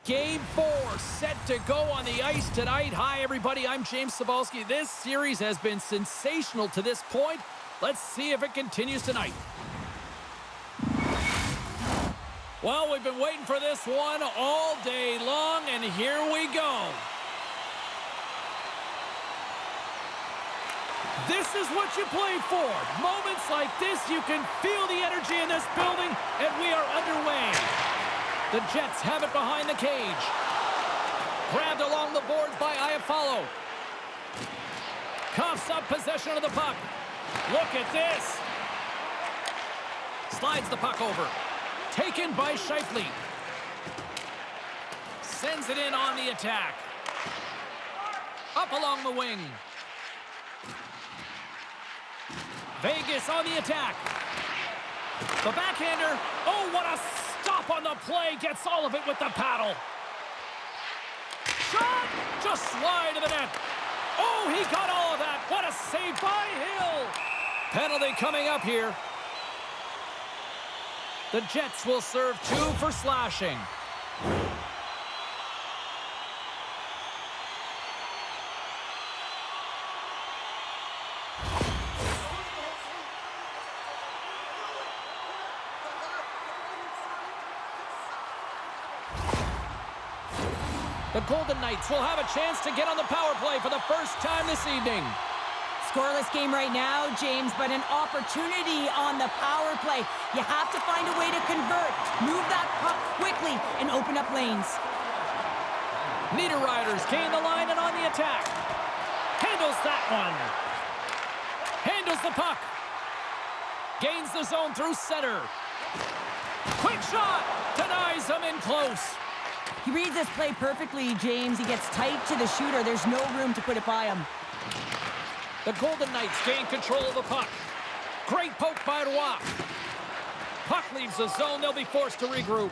Game 4 set to go on the ice tonight. Hi, everybody. I'm James Cybulski. This series has been sensational to this point. Let's see if it continues tonight. Well, we've been waiting for this one all day long, and here we go. This is what you play for. Moments like this, you can feel the energy in this building, and we are underway. The Jets have it behind the cage. Grabbed along the boards by Iafallo. Coughs up possession of the puck. Look at this. Slides the puck over. Taken by Scheifele. Sends it in on the attack. Up along the wing. Vegas on the attack. The backhander. Oh, what a stop on the play. Gets all of it with the paddle. Shot! Just wide of the net. Oh, he got all of that. What a save by Hill. Penalty coming up here. The Jets will serve 2 for slashing. The Golden Knights will have a chance to get on the power play for the first time this evening. Scoreless game right now, James, but an opportunity on the power play. You have to find a way to convert, move that puck quickly, and open up lanes. Niederreiter's gain the line and on the attack. Handles that one. Handles the puck. Gains the zone through center. Quick shot. Denies him in close. He reads this play perfectly, James. He gets tight to the shooter. There's no room to put it by him. The Golden Knights gain control of the puck. Great poke by Roy. Puck leaves the zone. They'll be forced to regroup.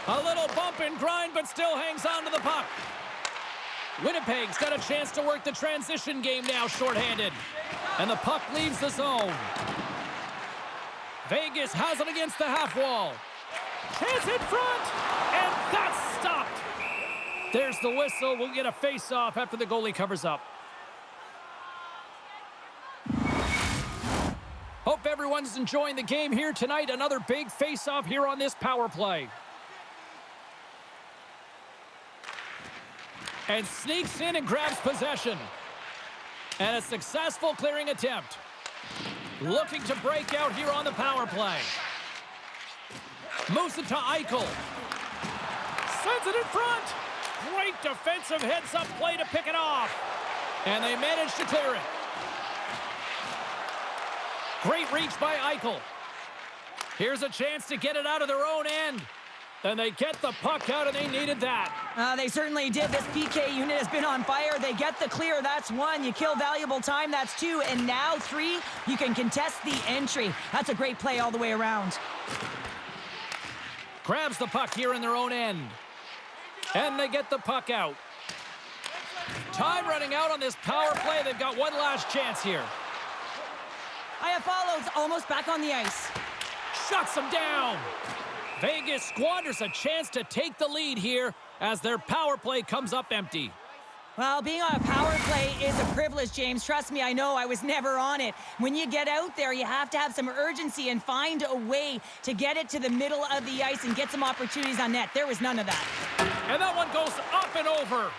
A little bump and grind, but still hangs on to the puck. Winnipeg's got a chance to work the transition game now, shorthanded. And the puck leaves the zone. Vegas has it against the half wall. Chance in front, and that's stopped. There's the whistle. We'll get a face-off after the goalie covers up. Hope everyone's enjoying the game here tonight. Another big face-off here on this power play. And sneaks in and grabs possession. And a successful clearing attempt. Looking to break out here on the power play. Moves it to Eichel. Sends it in front. Great defensive heads-up play to pick it off. And they manage to clear it. Great reach by Eichel. Here's a chance to get it out of their own end. And they get the puck out, and they needed that. They certainly did. This PK unit has been on fire. They get the clear. That's 1. You kill valuable time. That's 2. And now 3, you can contest the entry. That's a great play all the way around. Grabs the puck here in their own end. And they get the puck out. Time running out on this power play. They've got one last chance here. Iafallo's almost back on the ice. Shuts them down. Vegas squanders a chance to take the lead here as their power play comes up empty. Well, being on a power play is a privilege, James. Trust me, I know. I was never on it. When you get out there, you have to have some urgency and find a way to get it to the middle of the ice and get some opportunities on net. There was none of that. And that one goes up and over.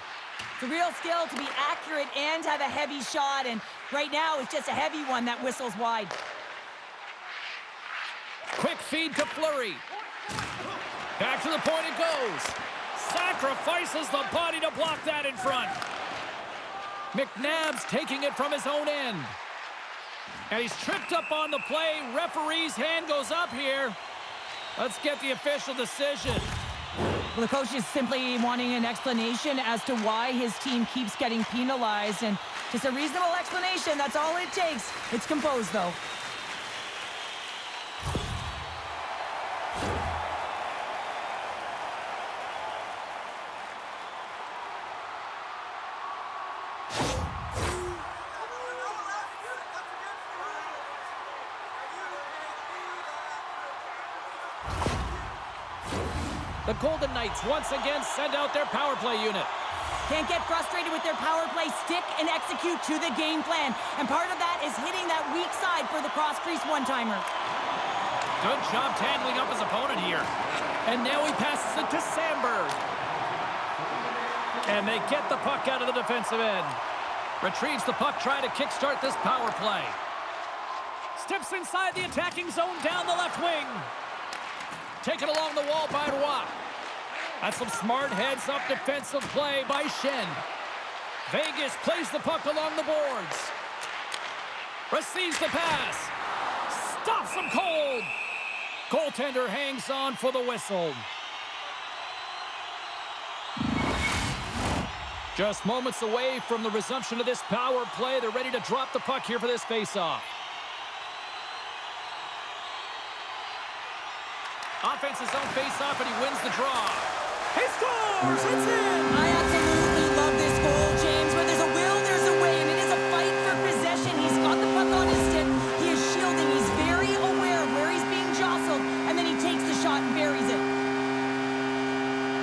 It's a real skill to be accurate and have a heavy shot, and right now it's just a heavy one that whistles wide. Quick feed to Fleury. Back to the point it goes. Sacrifices the body to block that in front. McNabb's taking it from his own end. And he's tripped up on the play. Referee's hand goes up here. Let's get the official decision. Well, the coach is simply wanting an explanation as to why his team keeps getting penalized. And just a reasonable explanation, that's all it takes. It's composed, though. The Golden Knights once again send out their power play unit. Can't get frustrated with their power play. Stick and execute to the game plan. And part of that is hitting that weak side for the cross-crease one-timer. Good job tangling up his opponent here. And now he passes it to Sandberg. And they get the puck out of the defensive end. Retrieves the puck, trying to kickstart this power play. Steps inside the attacking zone down the left wing. Taken along the wall by Roy. That's some smart heads-up defensive play by Shen. Vegas plays the puck along the boards. Receives the pass. Stops him cold. Goaltender hangs on for the whistle. Just moments away from the resumption of this power play. They're ready to drop the puck here for this face-off. Offense's own face-off, and he wins the draw. He scores! It's in! I absolutely love this goal, James. Where there's a will, there's a way, and it is a fight for possession. He's got the puck on his stick. He is shielding. He's very aware of where he's being jostled, and then he takes the shot and buries it.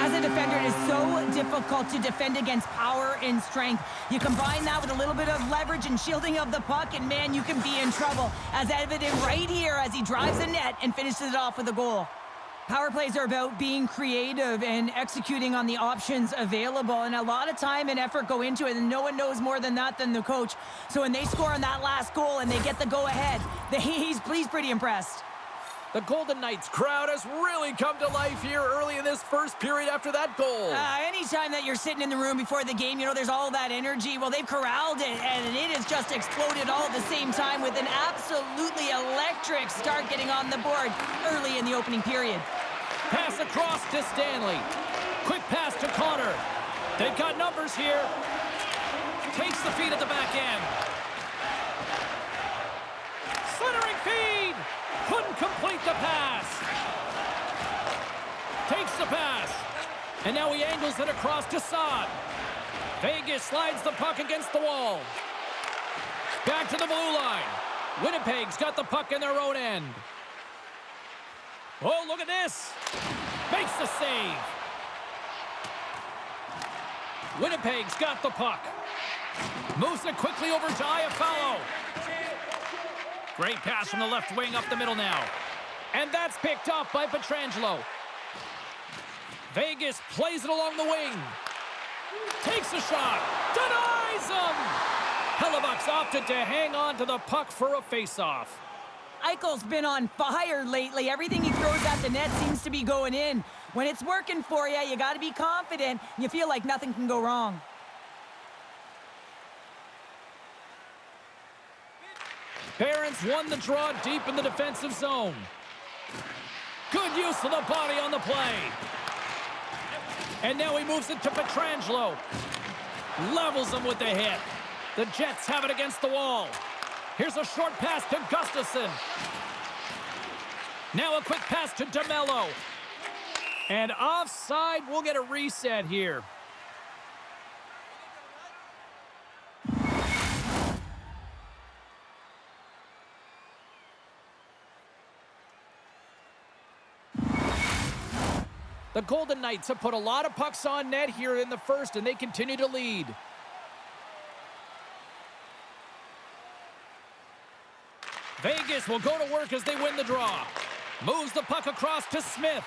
As a defender, it is so difficult to defend against power and strength. You combine that with a little bit of leverage and shielding of the puck, and man, you can be in trouble. As evident right here as he drives the net and finishes it off with a goal. Power plays are about being creative and executing on the options available, and a lot of time and effort go into it, and no one knows more than that than the coach. So when they score on that last goal and they get the go-ahead, he's pretty impressed. The Golden Knights crowd has really come to life here early in this first period after that goal. Anytime that you're sitting in the room before the game, you know, there's all that energy. Well, they've corralled it, and it has just exploded all at the same time with an absolutely electric start getting on the board early in the opening period. Pass across to Stanley. Quick pass to Connor. They've got numbers here. Takes the feed at the back end. Centering feed. Couldn't complete the pass. Takes the pass. And now he angles it across to Saad. Vegas slides the puck against the wall. Back to the blue line. Winnipeg's got the puck in their own end. Oh, look at this. Makes the save. Winnipeg's got the puck. Moves it quickly over to Iafallo. Great pass from the left wing up the middle now. And that's picked off by Pietrangelo. Vegas plays it along the wing. Takes a shot. Denies him. Hellebuck's opted to hang on to the puck for a face-off. Eichel's been on fire lately. Everything he throws at the net seems to be going in. When it's working for you, you got to be confident. You feel like nothing can go wrong. Barons won the draw deep in the defensive zone. Good use of the body on the play. And now he moves it to Pietrangelo. Levels him with the hit. The Jets have it against the wall. Here's a short pass to Gustafsson. Now a quick pass to DeMello. And offside, we'll get a reset here. The Golden Knights have put a lot of pucks on net here in the first, and they continue to lead. Vegas will go to work as they win the draw. Moves the puck across to Smith.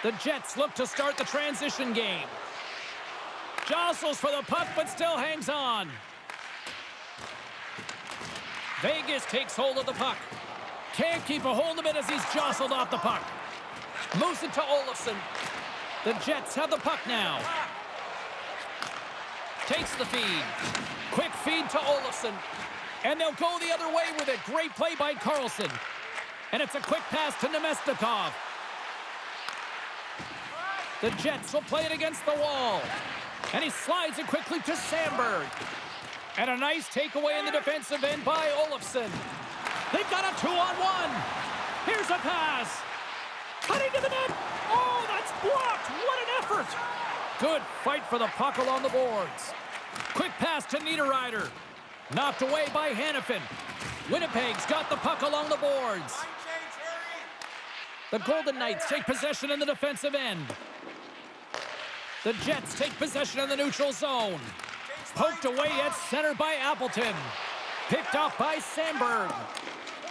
The Jets look to start the transition game. Jostles for the puck, but still hangs on. Vegas takes hold of the puck. Can't keep a hold of it as he's jostled off the puck. Moves it to Olofsson. The Jets have the puck now. Takes the feed. Quick feed to Olofsson. And they'll go the other way with it. Great play by Carlson. And it's a quick pass to Nemestikov. The Jets will play it against the wall. And he slides it quickly to Sandberg. And a nice takeaway in the defensive end by Olofsson. They've got a 2-on-1. Here's a pass. Cutting to the net. Oh, that's blocked. What an effort. Good fight for the puck along the boards. Quick pass to Niederreiter. Knocked away by Hannafin. Winnipeg's got the puck along the boards. The Golden Knights take possession in the defensive end. The Jets take possession in the neutral zone. Poked away at center by Appleton. Picked off by Sandberg.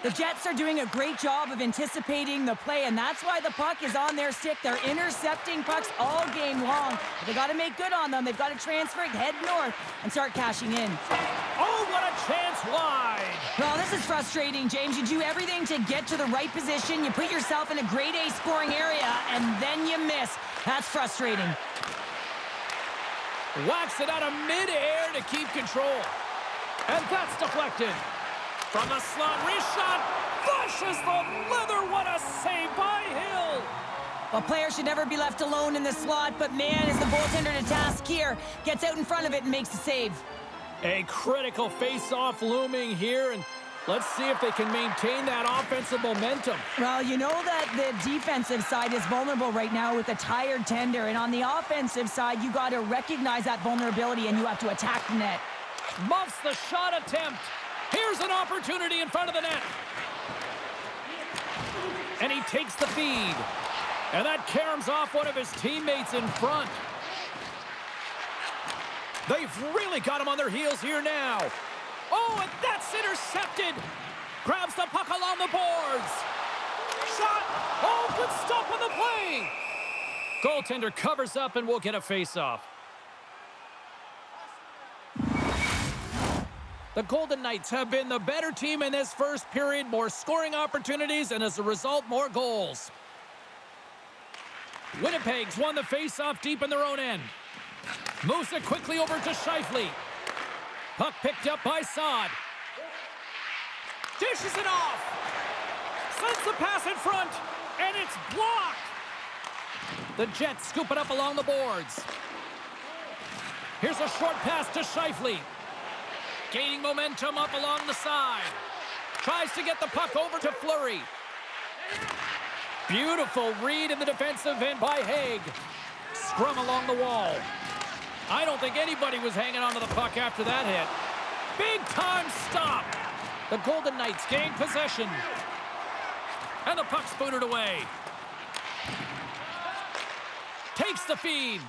The Jets are doing a great job of anticipating the play, and that's why the puck is on their stick. They're intercepting pucks all game long. But they got to make good on them. They've got to transfer it, head north, and start cashing in. Oh, what a chance wide. Well, this is frustrating, James. You do everything to get to the right position. You put yourself in a grade A scoring area, and then you miss. That's frustrating. Whacks it out of midair to keep control. And that's deflected. From the slot, wrist shot, flushes the leather. What a save by Hill. Well, players should never be left alone in the slot, but man, is the goaltender to task here. Gets out in front of it and makes the save. A critical face-off looming here, and let's see if they can maintain that offensive momentum. Well, you know that the defensive side is vulnerable right now with a tired tender, and on the offensive side, you got to recognize that vulnerability and you have to attack the net. Muffs the shot attempt. Here's an opportunity in front of the net. And he takes the feed. And that caroms off one of his teammates in front. They've really got him on their heels here now. Oh, and that's intercepted. Grabs the puck along the boards. Shot. Oh, good stop on the play. Goaltender covers up and we'll get a face-off. The Golden Knights have been the better team in this first period. More scoring opportunities, and as a result, more goals. Winnipeg's won the face-off deep in their own end. Moves it quickly over to Scheifele. Puck picked up by Saad. Dishes it off. Sends the pass in front, and it's blocked. The Jets scoop it up along the boards. Here's a short pass to Scheifele. Gaining momentum up along the side. Tries to get the puck over to Fleury. Beautiful read in the defensive end by Haig. Scrum along the wall. I don't think anybody was hanging onto the puck after that hit. Big time stop. The Golden Knights gain possession. And the puck's booted away. Takes the feed.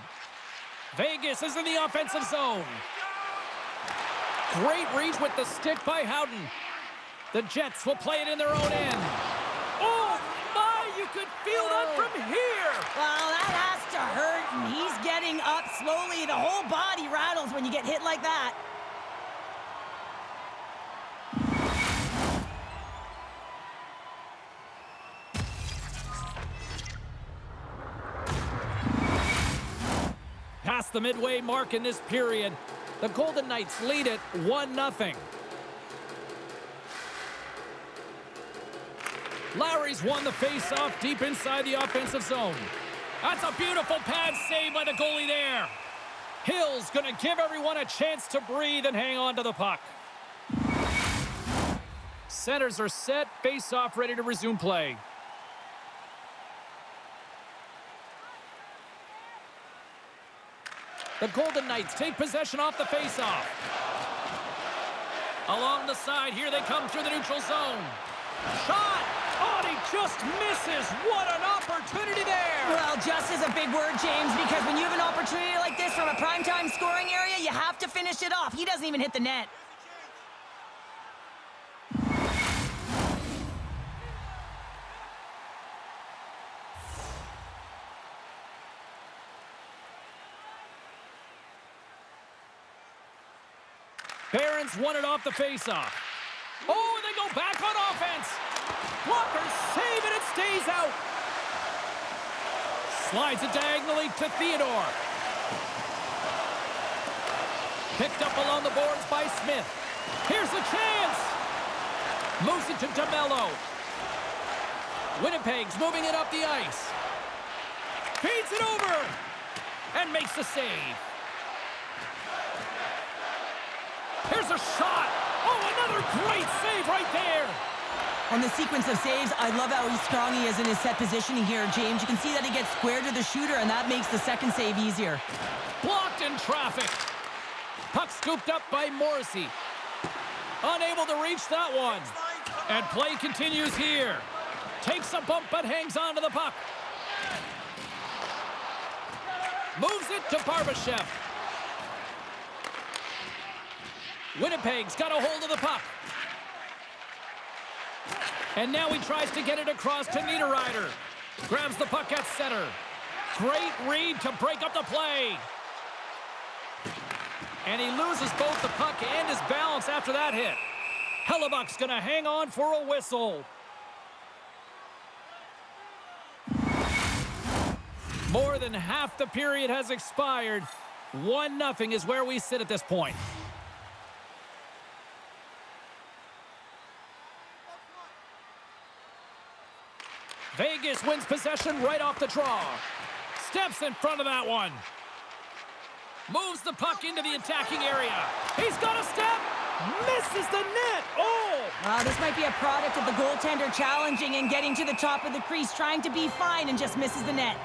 Vegas is in the offensive zone. Great reach with the stick by Howden. The Jets will play it in their own end. Oh, my, you could feel that from here. Well, that has to hurt, and he's getting up slowly. The whole body rattles when you get hit like that. Past the midway mark in this period, the Golden Knights lead it 1-0. Lowry's won the face-off deep inside the offensive zone. That's a beautiful pad save by the goalie there. Hill's going to give everyone a chance to breathe and hang on to the puck. Centers are set, face-off ready to resume play. The Golden Knights take possession off the face-off. Along the side, here they come through the neutral zone. Shot! Oh, and he just misses. What an opportunity there! Well, just is a big word, James, because when you have an opportunity like this from a primetime scoring area, you have to finish it off. He doesn't even hit the net. Barron's won it off the faceoff. Oh, and they go back on offense. Blocker save, and it stays out. Slides it diagonally to Theodore. Picked up along the boards by Smith. Here's a chance. Moves it to DeMello. Winnipeg's moving it up the ice. Feeds it over. And makes the save. Here's a shot. Oh, another great save right there. On the sequence of saves, I love how strong he is in his set positioning here, James. You can see that he gets square to the shooter, and that makes the second save easier. Blocked in traffic. Puck scooped up by Morrissey. Unable to reach that one. And play continues here. Takes a bump but hangs on to the puck. Moves it to Barbashev. Winnipeg's got a hold of the puck. And now he tries to get it across to Niederreiter. Grabs the puck at center. Great read to break up the play. And he loses both the puck and his balance after that hit. Hellebuck's going to hang on for a whistle. More than half the period has expired. 1-0 is where we sit at this point. Vegas wins possession right off the draw. Steps in front of that one. Moves the puck into the attacking area. He's got a step. Misses the net. Oh! This might be a product of the goaltender challenging and getting to the top of the crease, trying to be fine, and just misses the net.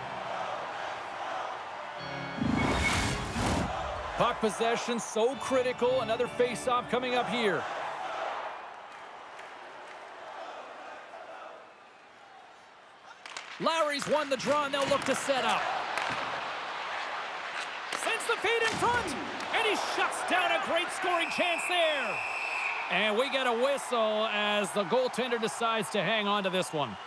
Puck possession so critical. Another face-off coming up here. Lowry's won the draw, and they'll look to set up. Sends the feed in front, and he shuts down a great scoring chance there. And we get a whistle as the goaltender decides to hang on to this one.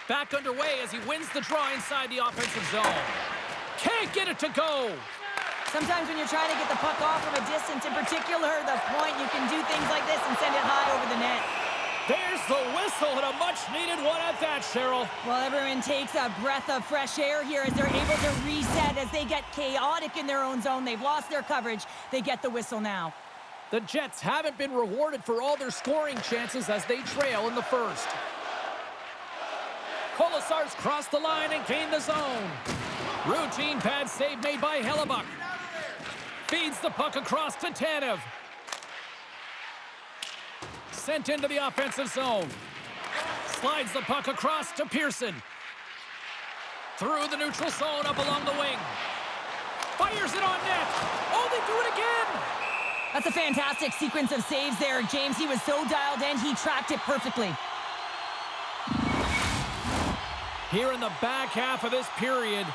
Back underway as he wins the draw inside the offensive zone. Can't get it to go. Sometimes when you're trying to get the puck off from a distance, in particular the point, you can do things like this and send it high over the net. There's the whistle and a much-needed one at that, Cheryl. Well, everyone takes a breath of fresh air here as they're able to reset as they get chaotic in their own zone. They've lost their coverage. They get the whistle now. The Jets haven't been rewarded for all their scoring chances as they trail in the first. Colasar's crossed the line and gained the zone. Routine pad save made by Hellebuck. Feeds the puck across to Tanev. Sent into the offensive zone. Slides the puck across to Pearson. Through the neutral zone up along the wing. Fires it on net. Oh, they do it again. That's a fantastic sequence of saves there, James. He was so dialed in, he tracked it perfectly. Here in the back half of this period,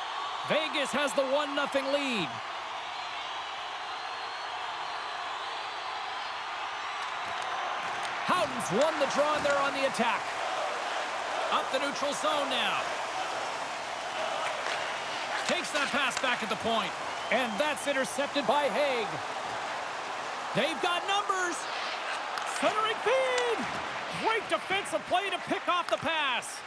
Vegas has the 1-0 lead. Howden's won the draw and they're on the attack. Up the neutral zone now. Takes that pass back at the point. And that's intercepted by Haig. They've got numbers. Centering feed. Great defensive play to pick off the pass.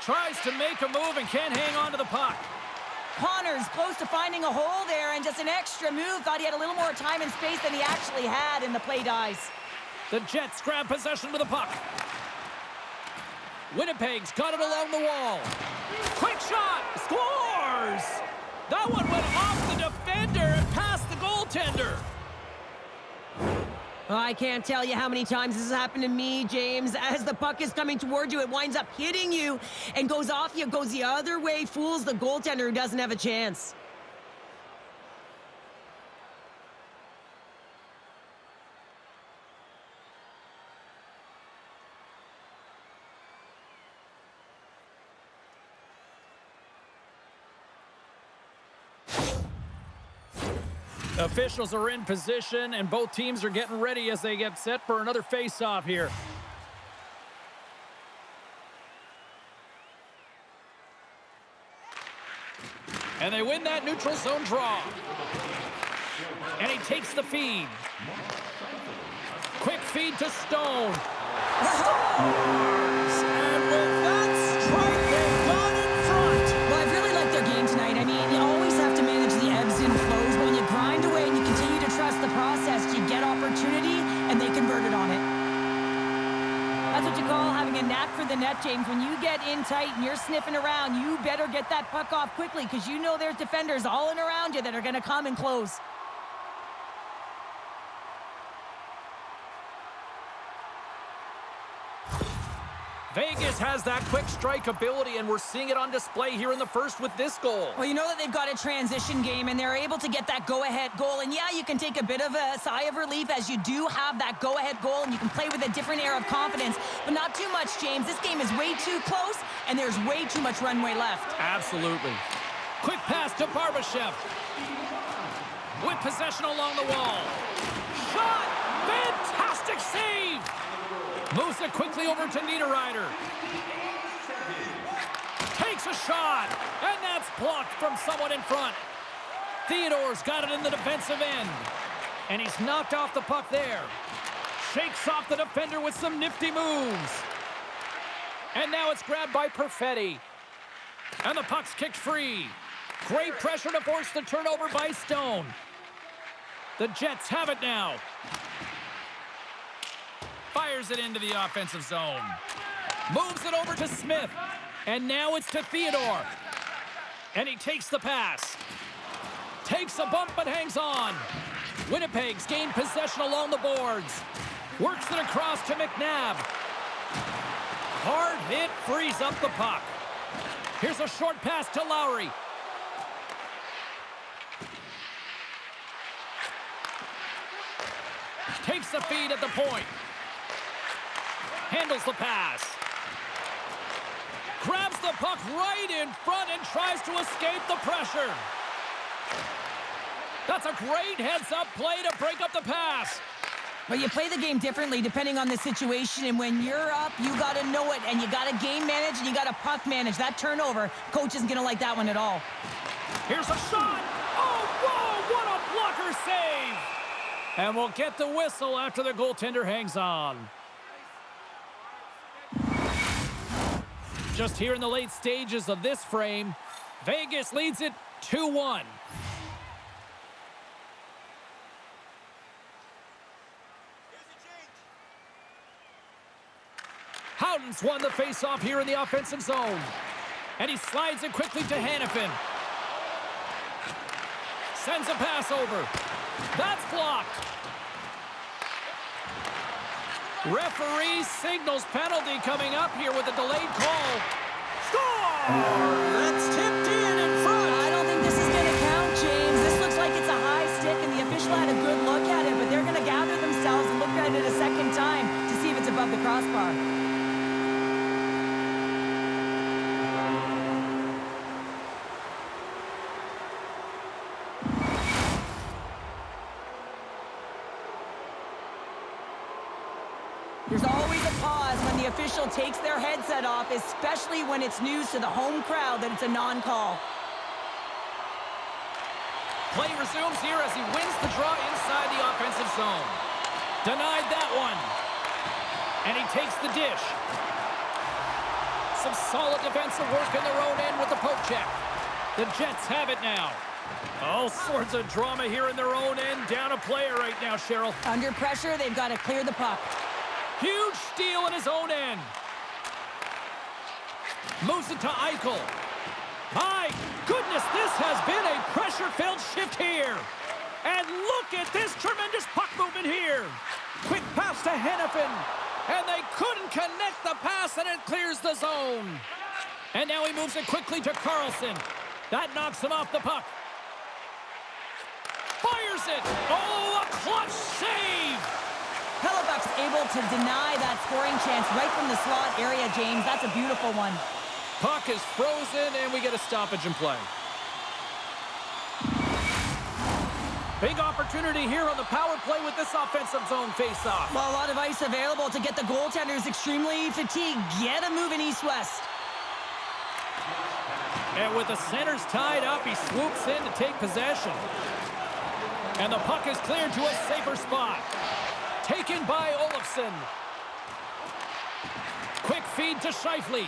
Tries to make a move and can't hang on to the puck. Connor's close to finding a hole there, and just an extra move. Thought he had a little more time and space than he actually had, and the play dies. The Jets grab possession with the puck. Winnipeg's got it along the wall. Quick shot! Scores! That one went off the defender and past the goaltender. I can't tell you how many times this has happened to me, James. As the puck is coming toward you, it winds up hitting you and goes off you, goes the other way, fools the goaltender who doesn't have a chance. Officials are in position, and both teams are getting ready as they get set for another face-off here. And they win that neutral zone draw. And he takes the feed. Quick feed to Stone. Scores! And with that strike, they've gone in front. Well, I've really liked their game tonight. I mean, you always have to manage the ebbs and flows, but when you grind away and you continue to trust the process, you get opportunity, and they converted on it. That's what you call having a knack for the net, James. When you get in tight and you're sniffing around, you better get that puck off quickly because you know there's defenders all in around you that are going to come and close. Vegas has that quick strike ability, and we're seeing it on display here in the first with this goal. Well, you know that they've got a transition game, and they're able to get that go-ahead goal. And yeah, you can take a bit of a sigh of relief as you do have that go-ahead goal, and you can play with a different air of confidence, but not too much, James. This game is way too close, and there's way too much runway left. Absolutely. Quick pass to Barbashev. With possession along the wall. Shot! Fantastic save! Moves it quickly over to Niederreiter. Takes a shot, and that's blocked from someone in front. Theodore's got it in the defensive end, and he's knocked off the puck there. Shakes off the defender with some nifty moves. And now it's grabbed by Perfetti. And the puck's kicked free. Great pressure to force the turnover by Stone. The Jets have it now. Fires it into the offensive zone. Moves it over to Smith. And now it's to Theodore. And he takes the pass. Takes a bump but hangs on. Winnipeg's gained possession along the boards. Works it across to McNabb. Hard hit frees up the puck. Here's a short pass to Lowry. Takes the feed at the point. Handles the pass. Grabs the puck right in front and tries to escape the pressure. That's a great heads-up play to break up the pass. Well, you play the game differently depending on the situation, and when you're up, you got to know it, and you got to game manage, and you got to puck manage. That turnover, coach isn't going to like that one at all. Here's a shot. Oh, whoa, what a blocker save. And we'll get the whistle after the goaltender hangs on. Just here in the late stages of this frame, Vegas leads it 2-1. Howden's won the faceoff here in the offensive zone. And he slides it quickly to Hannafin. Sends a pass over. That's blocked. Referee signals penalty coming up here with a delayed call. Score! That's tipped in front. I don't think this is going to count, James. This looks like it's a high stick, and the official had a good look at it, but they're going to gather themselves and look at it a second time to see if it's above the crossbar. There's always a pause when the official takes their headset off, especially when it's news to the home crowd that it's a non-call. Play resumes here as he wins the draw inside the offensive zone. Denied that one. And he takes the dish. Some solid defensive work in their own end with the poke check. The Jets have it now. All sorts of drama here in their own end. Down a player right now, Cheryl. Under pressure, they've got to clear the puck. Huge steal in his own end. Moves it to Eichel. My goodness, this has been a pressure-filled shift here. And look at this tremendous puck movement here. Quick pass to Hannafin. And they couldn't connect the pass, and it clears the zone. And now he moves it quickly to Carlson. That knocks him off the puck. Fires it. Oh, a clutch save. Hellebuck's able to deny that scoring chance right from the slot area, James. That's a beautiful one. Puck is frozen, and we get a stoppage in play. Big opportunity here on the power play with this offensive zone faceoff. Well, a lot of ice available to get the goaltenders extremely fatigued. Get a move in east-west. And with the centers tied up, he swoops in to take possession. And the puck is cleared to a safer spot. Taken by Olofsson. Quick feed to Scheifele.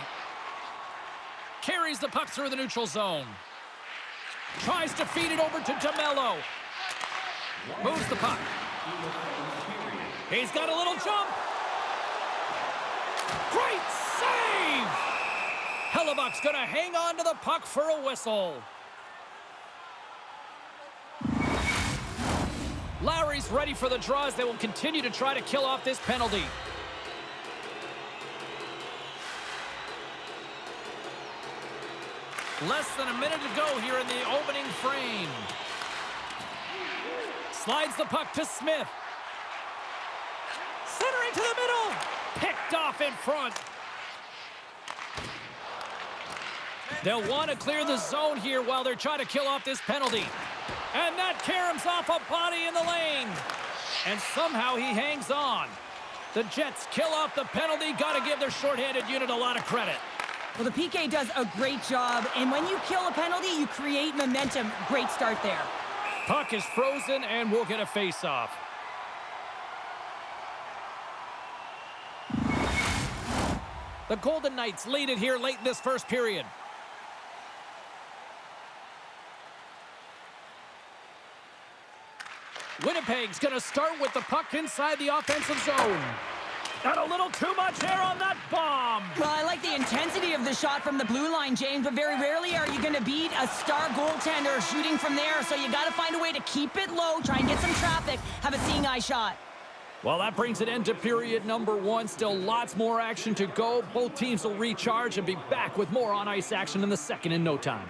Carries the puck through the neutral zone. Tries to feed it over to DeMello. Moves the puck. He's got a little jump. Great save! Hellebuck's going to hang on to the puck for a whistle. Lowry's ready for the draws. They will continue to try to kill off this penalty. Less than a minute to go here in the opening frame. Slides the puck to Smith. Centering to the middle. Picked off in front. They'll want to clear the zone here while they're trying to kill off this penalty. And that caroms off a body in the lane. And somehow he hangs on. The Jets kill off the penalty. Got to give their shorthanded unit a lot of credit. Well, the PK does a great job, and when you kill a penalty, you create momentum. Great start there. Puck is frozen, and we'll get a face-off. The Golden Knights lead it here late in this first period. Winnipeg's going to start with the puck inside the offensive zone. Got a little too much air on that bomb. Well, I like the intensity of the shot from the blue line, James, but very rarely are you going to beat a star goaltender shooting from there, so you got to find a way to keep it low, try and get some traffic, have a seeing eye shot. Well, that brings an end to period number one. Still lots more action to go. Both teams will recharge and be back with more on-ice action in the second in no time.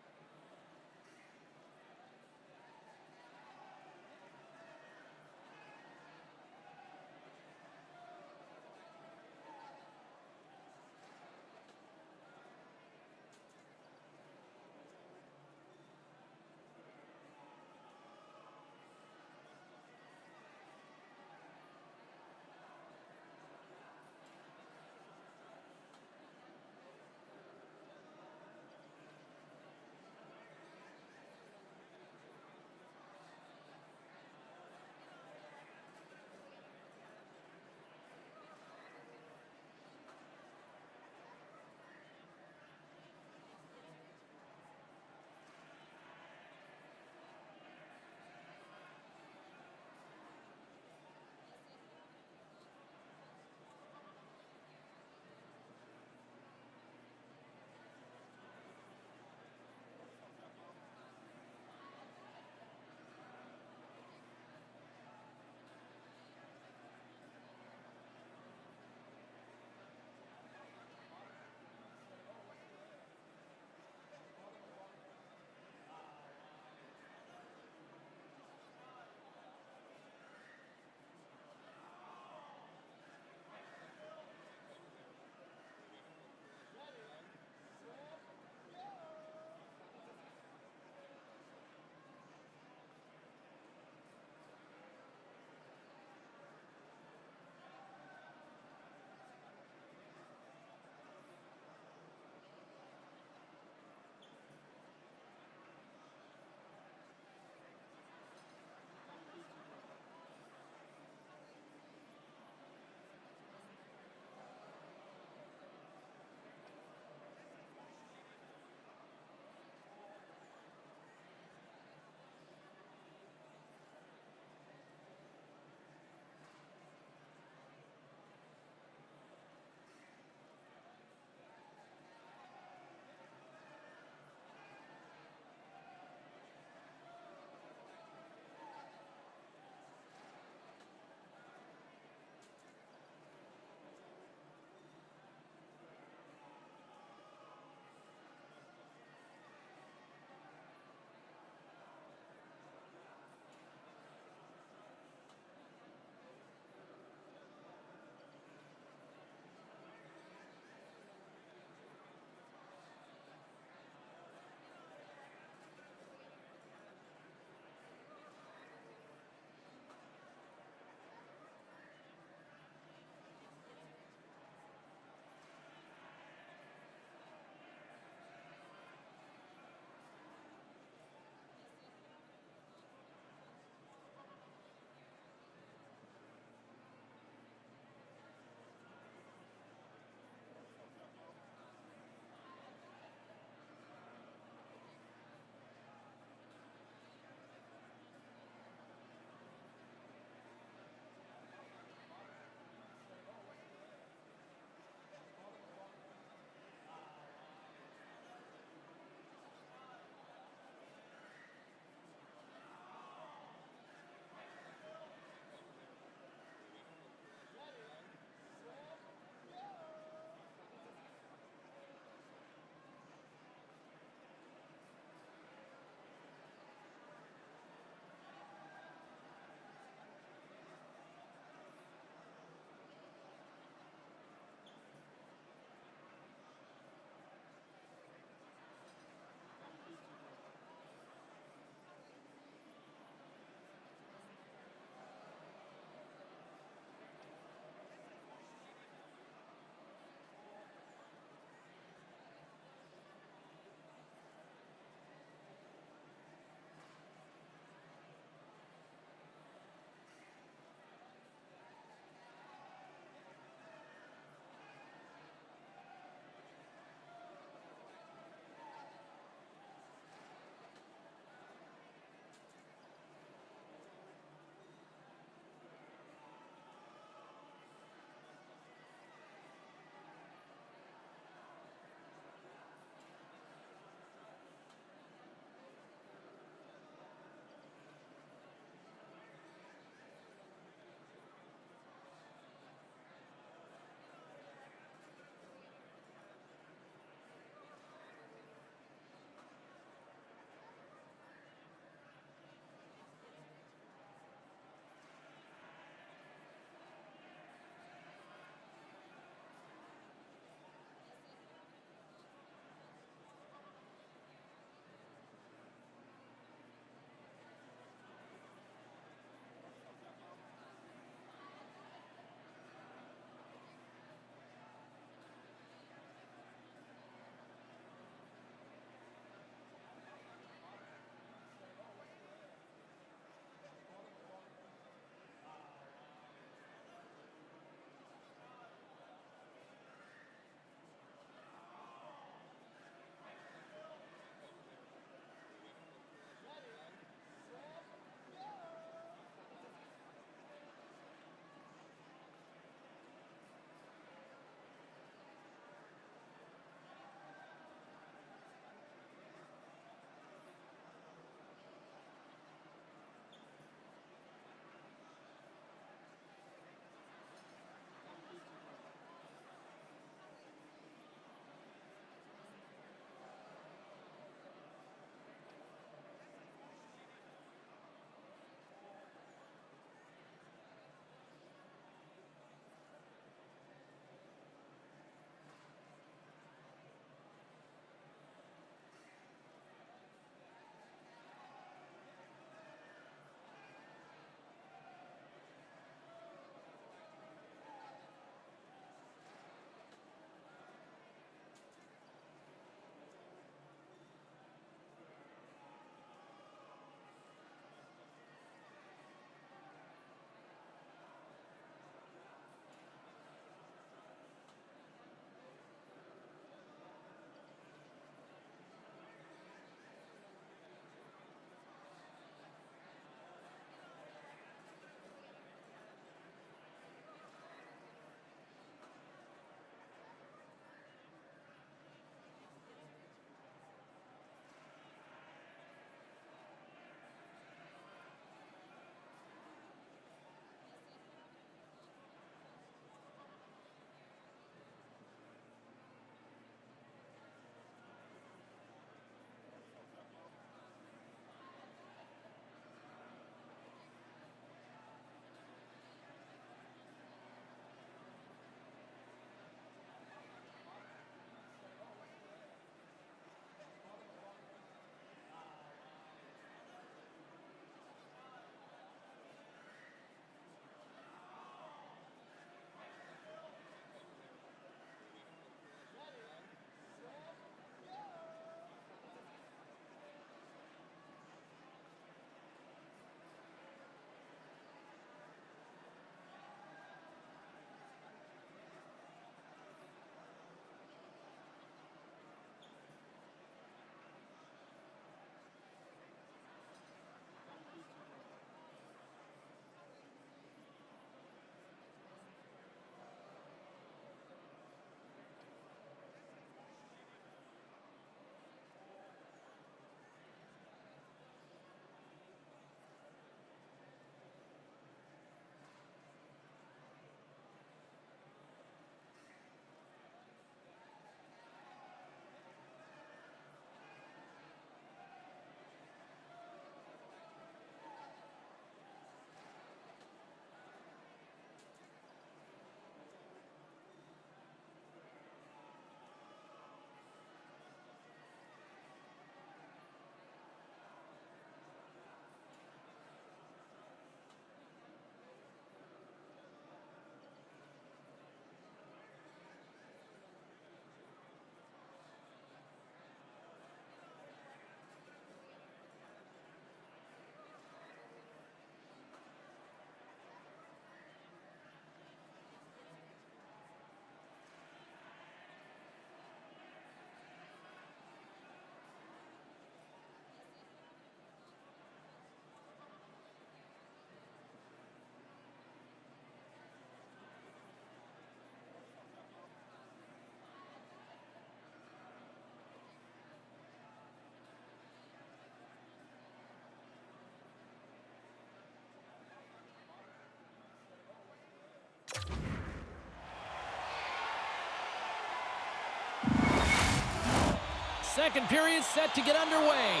Second period set to get underway.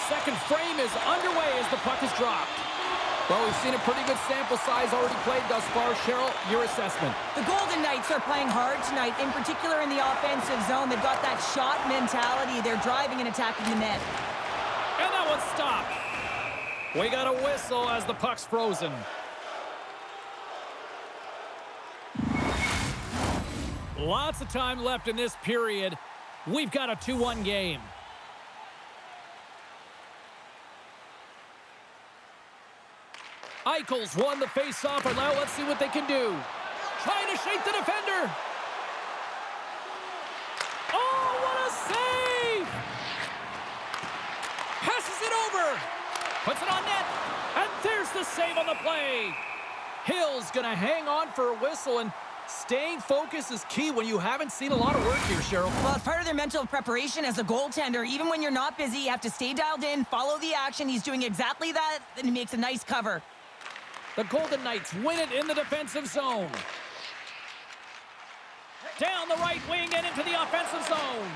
Second frame is underway as the puck is dropped. Well, we've seen a pretty good sample size already played thus far. Cheryl, your assessment. The Golden Knights are playing hard tonight, in particular in the offensive zone. They've got that shot mentality. They're driving and attacking the net. And that one's stopped. We got a whistle as the puck's frozen. Lots of time left in this period. We've got a 2-1 game. Eichel's won the face-off, and now let's see what they can do. Trying to shake the defender. Oh, what a save! Passes it over. Puts it on net. And there's the save on the play. Hill's going to hang on for a whistle, and staying focused is key when you haven't seen a lot of work here, Cheryl. Well, it's part of their mental preparation as a goaltender. Even when you're not busy, you have to stay dialed in, follow the action. He's doing exactly that, and he makes a nice cover. The Golden Knights win it in the defensive zone. Down the right wing and into the offensive zone.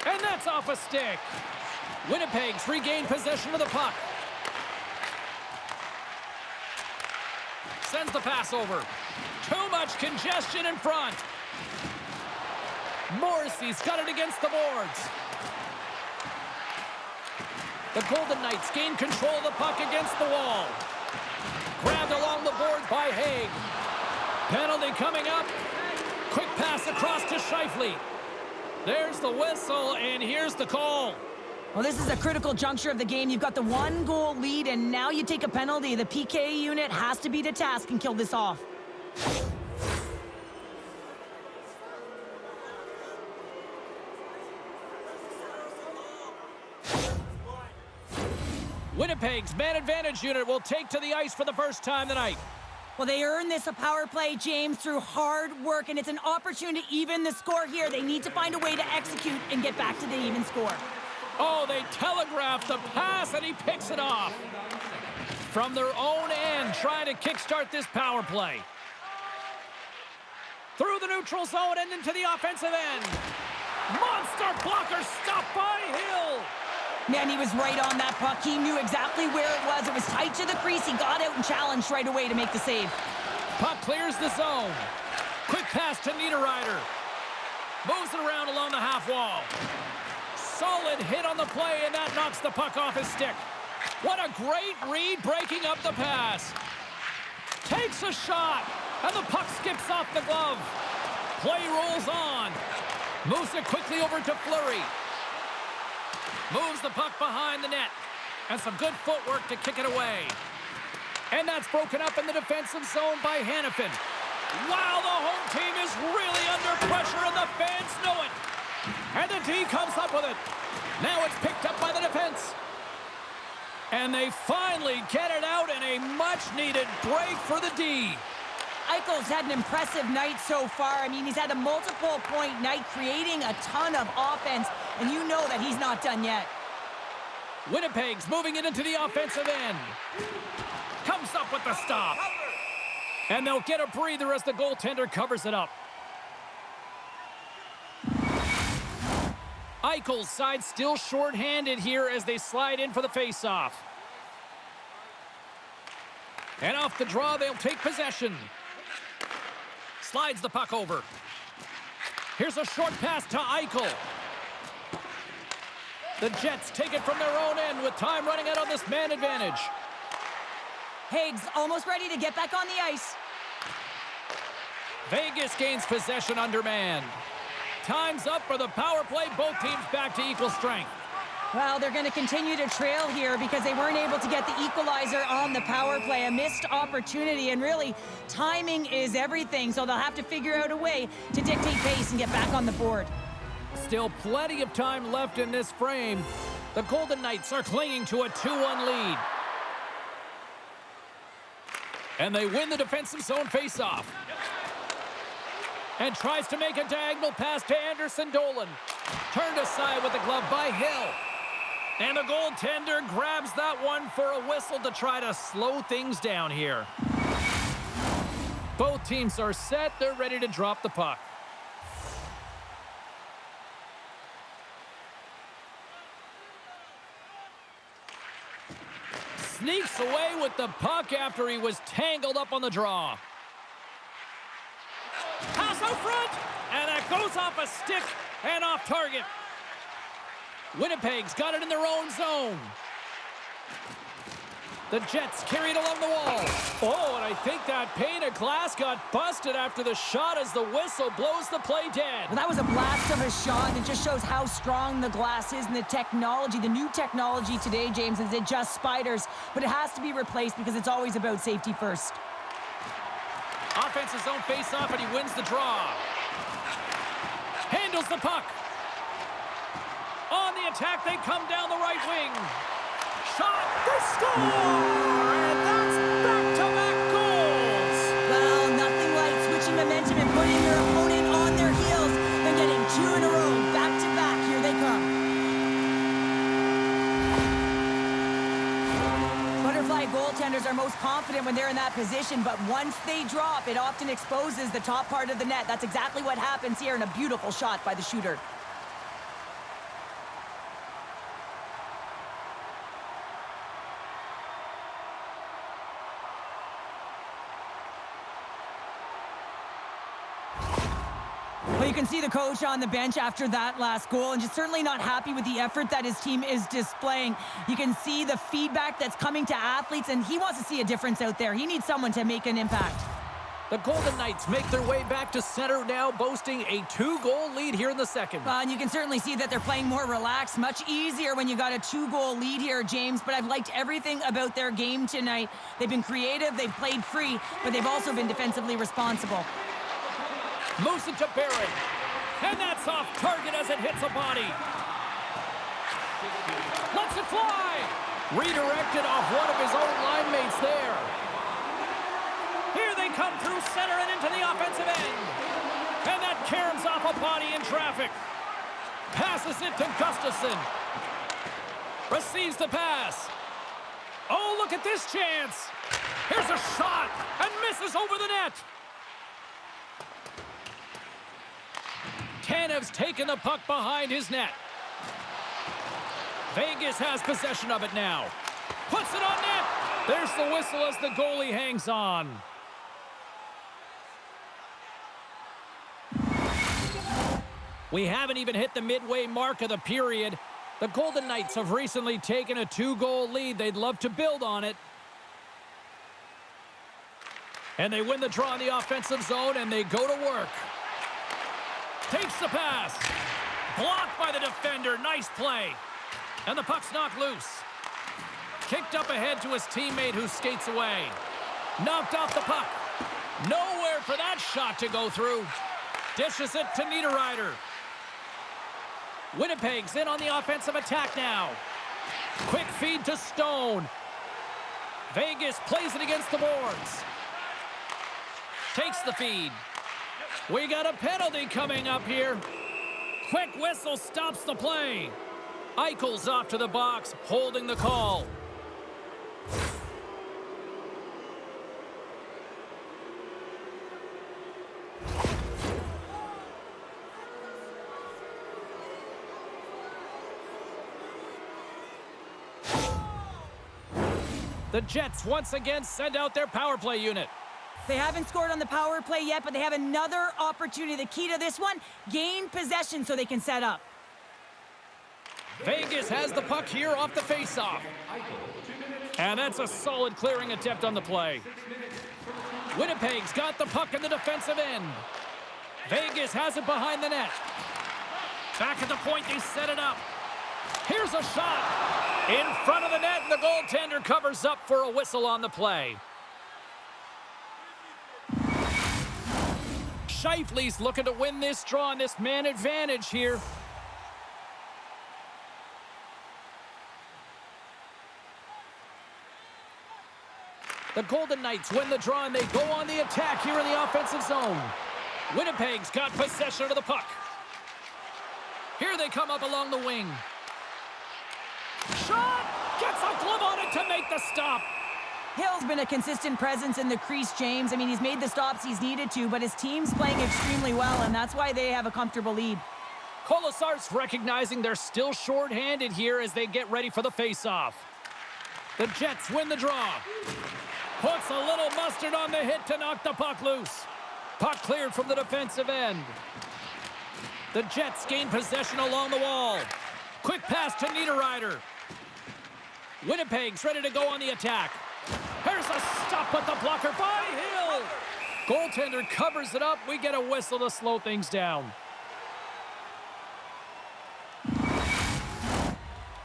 And that's off a stick. Winnipeg's regained possession of the puck. Sends the pass over. Too much congestion in front. Morrissey's got it against the boards. The Golden Knights gain control of the puck against the wall. Grabbed along the board by Haig. Penalty coming up. Quick pass across to Scheifele. There's the whistle, and here's the call. Well, this is a critical juncture of the game. You've got the 1-goal lead, and now you take a penalty. The PK unit has to be to task and kill this off. Winnipeg's man advantage unit will take to the ice for the first time tonight. Well, they earned this a power play, James, through hard work, and it's an opportunity to even the score here. They need to find a way to execute and get back to the even score. Oh, they telegraphed the pass, and he picks it off. From their own end, trying to kickstart this power play. Through the neutral zone and into the offensive end. Monster blocker stopped by Hill. Man, he was right on that puck. He knew exactly where it was. It was tight to the crease. He got out and challenged right away to make the save. Puck clears the zone. Quick pass to Niederreiter. Moves it around along the half wall. Solid hit on the play, and that knocks the puck off his stick. What a great read breaking up the pass. Takes a shot, and the puck skips off the glove. Play rolls on. Moves it quickly over to Fleury. Moves the puck behind the net. And some good footwork to kick it away. And that's broken up in the defensive zone by Hanifin. Wow, the home team is really under pressure, and the fans know it. And the D comes up with it. Now it's picked up by the defense. And they finally get it out in a much-needed break for the D. Eichel's had an impressive night so far. I mean, he's had a multiple-point night, creating a ton of offense, and you know that he's not done yet. Winnipeg's moving it into the offensive end. Comes up with the stop. And they'll get a breather as the goaltender covers it up. Eichel's side still short-handed here as they slide in for the face-off. And off the draw, they'll take possession. Slides the puck over. Here's a short pass to Eichel. The Jets take it from their own end with time running out on this man advantage. Haig's almost ready to get back on the ice. Vegas gains possession under man. Time's up for the power play. Both teams back to equal strength. Well, they're going to continue to trail here because they weren't able to get the equalizer on the power play. A missed opportunity, and really, timing is everything, so they'll have to figure out a way to dictate pace and get back on the board. Still plenty of time left in this frame. The Golden Knights are clinging to a 2-1 lead. And they win the defensive zone faceoff. And tries to make a diagonal pass to Anderson Dolan. Turned aside with the glove by Hill. And the goaltender grabs that one for a whistle to try to slow things down here. Both teams are set. They're ready to drop the puck. Sneaks away with the puck after he was tangled up on the draw. Pass out front, and that goes off a stick and off target. Winnipeg's got it in their own zone. The Jets carry it along the wall. Oh, and I think that pane of glass got busted after the shot as the whistle blows the play dead. Well, that was a blast of a shot, and it just shows how strong the glass is and the technology. The new technology today, James, is it just spiders, but it has to be replaced because it's always about safety first. Offense's zone face-off, and he wins the draw. Handles the puck. On the attack, they come down the right wing. Shot, they score! And that's back-to-back goals! Well, nothing like switching momentum and putting your opponent on their heels and getting two in a row. Back-to-back, here they come. Butterfly goaltenders are most confident when they're in that position, but once they drop, it often exposes the top part of the net. That's exactly what happens here, and a beautiful shot by the shooter. Well, you can see the coach on the bench after that last goal, and just certainly not happy with the effort that his team is displaying. You can see the feedback that's coming to athletes, and he wants to see a difference out there. He needs someone to make an impact. The Golden Knights make their way back to center now, boasting a 2-goal lead here in the second. And you can certainly see that they're playing more relaxed, much easier when you got a 2-goal lead here, James, but I've liked everything about their game tonight. They've been creative, they've played free, but they've also been defensively responsible. Moves it to Barron. And that's off target as it hits a body. Lets it fly. Redirected off one of his own line mates there. Here they come through center and into the offensive end. And that caroms off a body in traffic. Passes it to Gustafsson. Receives the pass. Oh, look at this chance. Here's a shot and misses over the net. Tanev's taken the puck behind his net. Vegas has possession of it now. Puts it on net. There's the whistle as the goalie hangs on. We haven't even hit the midway mark of the period. The Golden Knights have recently taken a 2-goal lead. They'd love to build on it. And they win the draw in the offensive zone, and they go to work. Takes the pass. Blocked by the defender. Nice play. And the puck's knocked loose. Kicked up ahead to his teammate who skates away. Knocked off the puck. Nowhere for that shot to go through. Dishes it to Niederreiter. Winnipeg's in on the offensive attack now. Quick feed to Stone. Vegas plays it against the boards. Takes the feed. We got a penalty coming up here. Quick whistle stops the play. Eichel's off to the box, holding the call. The Jets once again send out their power play unit. They haven't scored on the power play yet, but they have another opportunity. The key to this one, gain possession so they can set up. Vegas has the puck here off the faceoff. And that's a solid clearing attempt on the play. Winnipeg's got the puck in the defensive end. Vegas has it behind the net. Back at the point, they set it up. Here's a shot. In front of the net, and the goaltender covers up for a whistle on the play. Scheifele's looking to win this draw on this man advantage here. The Golden Knights win the draw, and they go on the attack here in the offensive zone. Winnipeg's got possession of the puck. Here they come up along the wing. Shot! Gets a glove on it to make the stop. Hill's been a consistent presence in the crease, James. I mean, he's made the stops he's needed to, but his team's playing extremely well, and that's why they have a comfortable lead. Colasar's recognizing they're still short-handed here as they get ready for the face-off. The Jets win the draw. Puts a little mustard on the hit to knock the puck loose. Puck cleared from the defensive end. The Jets gain possession along the wall. Quick pass to Niederreiter. Winnipeg's ready to go on the attack. Here's a stop with the blocker by Hill. Goaltender covers it up. We get a whistle to slow things down.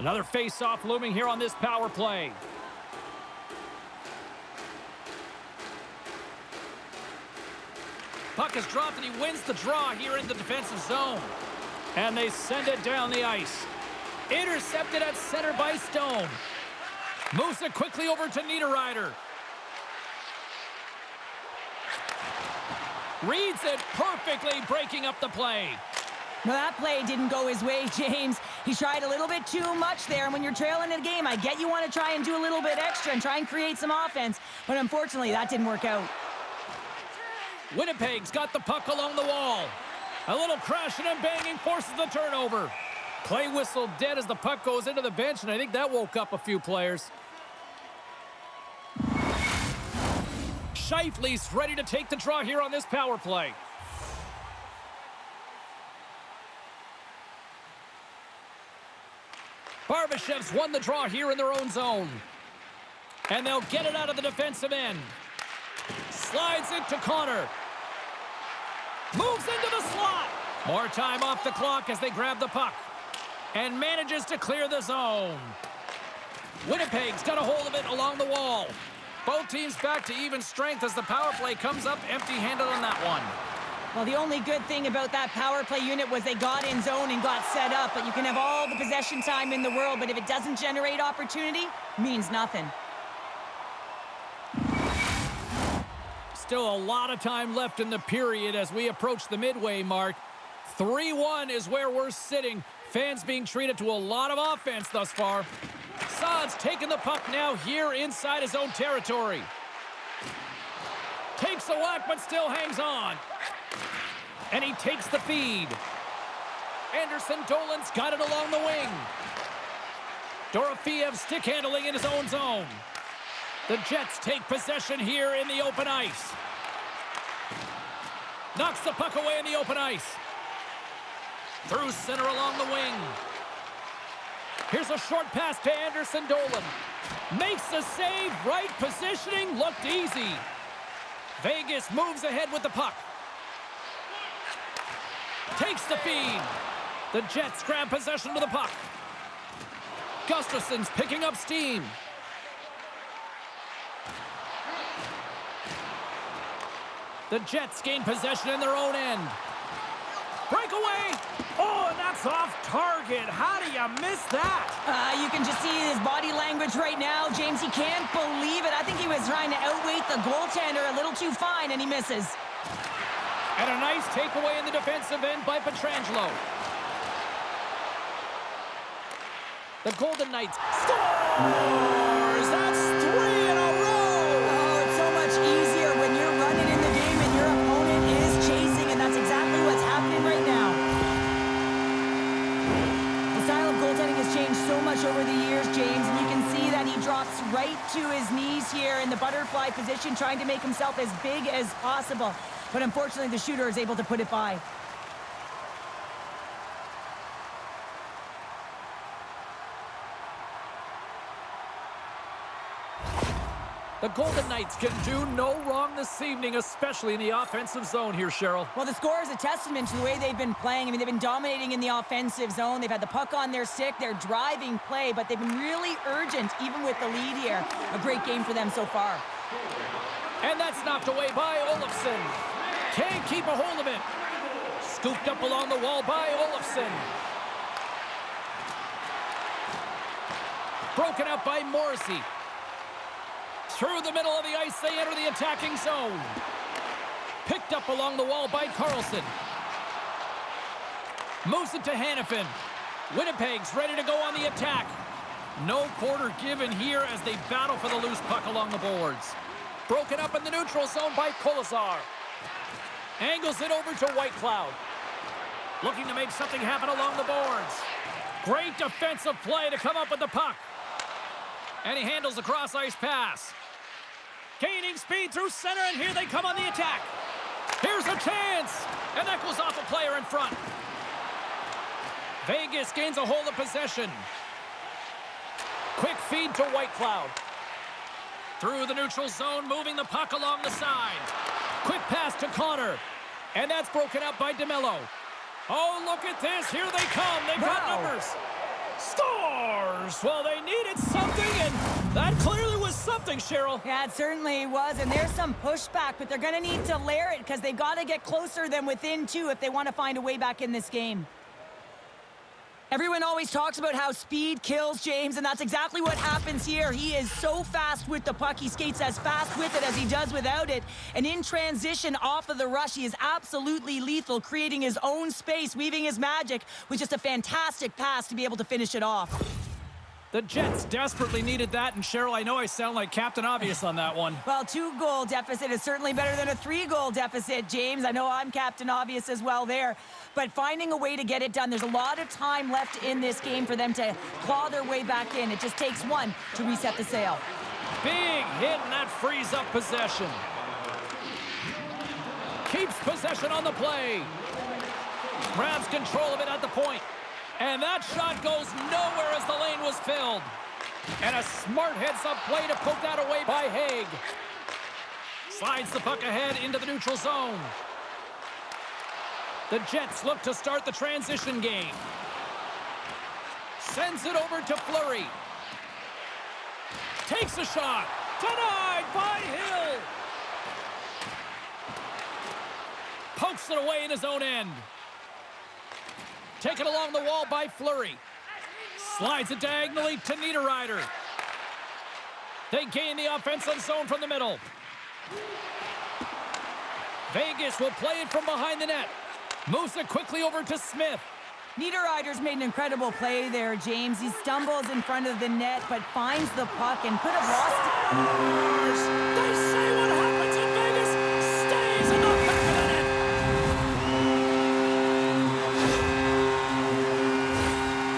Another face-off looming here on this power play. Puck is dropped and he wins the draw here in the defensive zone. And they send it down the ice. Intercepted at center by Stone. Moves it quickly over to Niederreiter. Reads it perfectly, breaking up the play. Well, that play didn't go his way, James. He tried a little bit too much there, and when you're trailing in a game, I get you want to try and do a little bit extra and try and create some offense, but unfortunately, that didn't work out. Winnipeg's got the puck along the wall. A little crashing and banging forces the turnover. Play whistle dead as the puck goes into the bench, and I think that woke up a few players. Scheifele's ready to take the draw here on this power play. Barbashev's won the draw here in their own zone. And they'll get it out of the defensive end. Slides it to Connor. Moves into the slot. More time off the clock as they grab the puck. And manages to clear the zone. Winnipeg's got a hold of it along the wall. Both teams back to even strength as the power play comes up empty-handed on that one. Well, the only good thing about that power play unit was they got in zone and got set up, but you can have all the possession time in the world, but if it doesn't generate opportunity, it means nothing. Still a lot of time left in the period as we approach the midway mark. 3-1 is where we're sitting. Fans being treated to a lot of offense thus far. Saad's taking the puck now here inside his own territory. Takes a whack but still hangs on. And he takes the feed. Anderson Dolan's got it along the wing. Dorofeyev stick handling in his own zone. The Jets take possession here in the open ice. Knocks the puck away in the open ice. Through center along the wing. Here's a short pass to Anderson Dolan. Makes the save. Right positioning. Looked easy. Vegas moves ahead with the puck. Takes the feed. The Jets grab possession of the puck. Gustafson's picking up steam. The Jets gain possession in their own end. Breakaway! Oh, and that's off target. How do you miss that? You can just see his body language right now. James, he can't believe it. I think he was trying to outweight the goaltender a little too fine, and he misses. And a nice takeaway in the defensive end by Pietrangelo. The Golden Knights scores! That's 3 in a row! Oh, it's so much easier when you're running in the game and your opponent is chasing, and that's exactly what's happening right now. The style of goaltending has changed so much over the years, James, and you can see that he drops right to his knees here in the butterfly position, trying to make himself as big as possible. But unfortunately, the shooter is able to put it by. The Golden Knights can do no wrong this evening, especially in the offensive zone here, Cheryl. Well, the score is a testament to the way they've been playing. I mean, they've been dominating in the offensive zone. They've had the puck on their stick. They're driving play, but they've been really urgent, even with the lead here. A great game for them so far. And that's knocked away by Olofsson. Can't keep a hold of it. Scooped up along the wall by Olofsson. Broken up by Morrissey. Through the middle of the ice, they enter the attacking zone. Picked up along the wall by Carlson. Moves it to Hannafin. Winnipeg's ready to go on the attack. No quarter given here as they battle for the loose puck along the boards. Broken up in the neutral zone by Kolesar. Angles it over to Whitecloud. Looking to make something happen along the boards. Great defensive play to come up with the puck. And he handles the cross-ice pass. Gaining speed through center, and here they come on the attack. Here's a chance, and that goes off a player in front. Vegas gains a hold of possession. Quick feed to Whitecloud. Through the neutral zone, moving the puck along the side. Quick pass to Connor, and that's broken up by DeMello. Oh, look at this. Here they come. They've got numbers. Scores! Well, they needed something, and that clearly was something, Cheryl. Yeah, it certainly was, and there's some pushback, but they're going to need to layer it because they've got to get closer than within two if they want to find a way back in this game. Everyone always talks about how speed kills, James, and that's exactly what happens here. He is so fast with the puck. He skates as fast with it as he does without it. And in transition off of the rush, he is absolutely lethal, creating his own space, weaving his magic with just a fantastic pass to be able to finish it off. The Jets desperately needed that, and Cheryl, I know I sound like Captain Obvious on that one. Well, 2-goal deficit is certainly better than a 3-goal deficit, James. I know I'm Captain Obvious as well there. But finding a way to get it done, there's a lot of time left in this game for them to claw their way back in. It just takes one to reset the sail. Big hit, and that frees up possession. Keeps possession on the play. Grabs control of it at the point. And that shot goes nowhere as the lane was filled. And a smart heads-up play to poke that away by Haig. Slides the puck ahead into the neutral zone. The Jets look to start the transition game. Sends it over to Fleury. Takes a shot. Denied by Hill. Pokes it away in his own end. Taken along the wall by Fleury. Slides it diagonally to Niederreiter. They gain the offensive zone from the middle. Vegas will play it from behind the net. Moves it quickly over to Smith. Niederreiter's made an incredible play there, James. He stumbles in front of the net, but finds the puck and could have lost it. They say what happens in Vegas stays in the back of the net.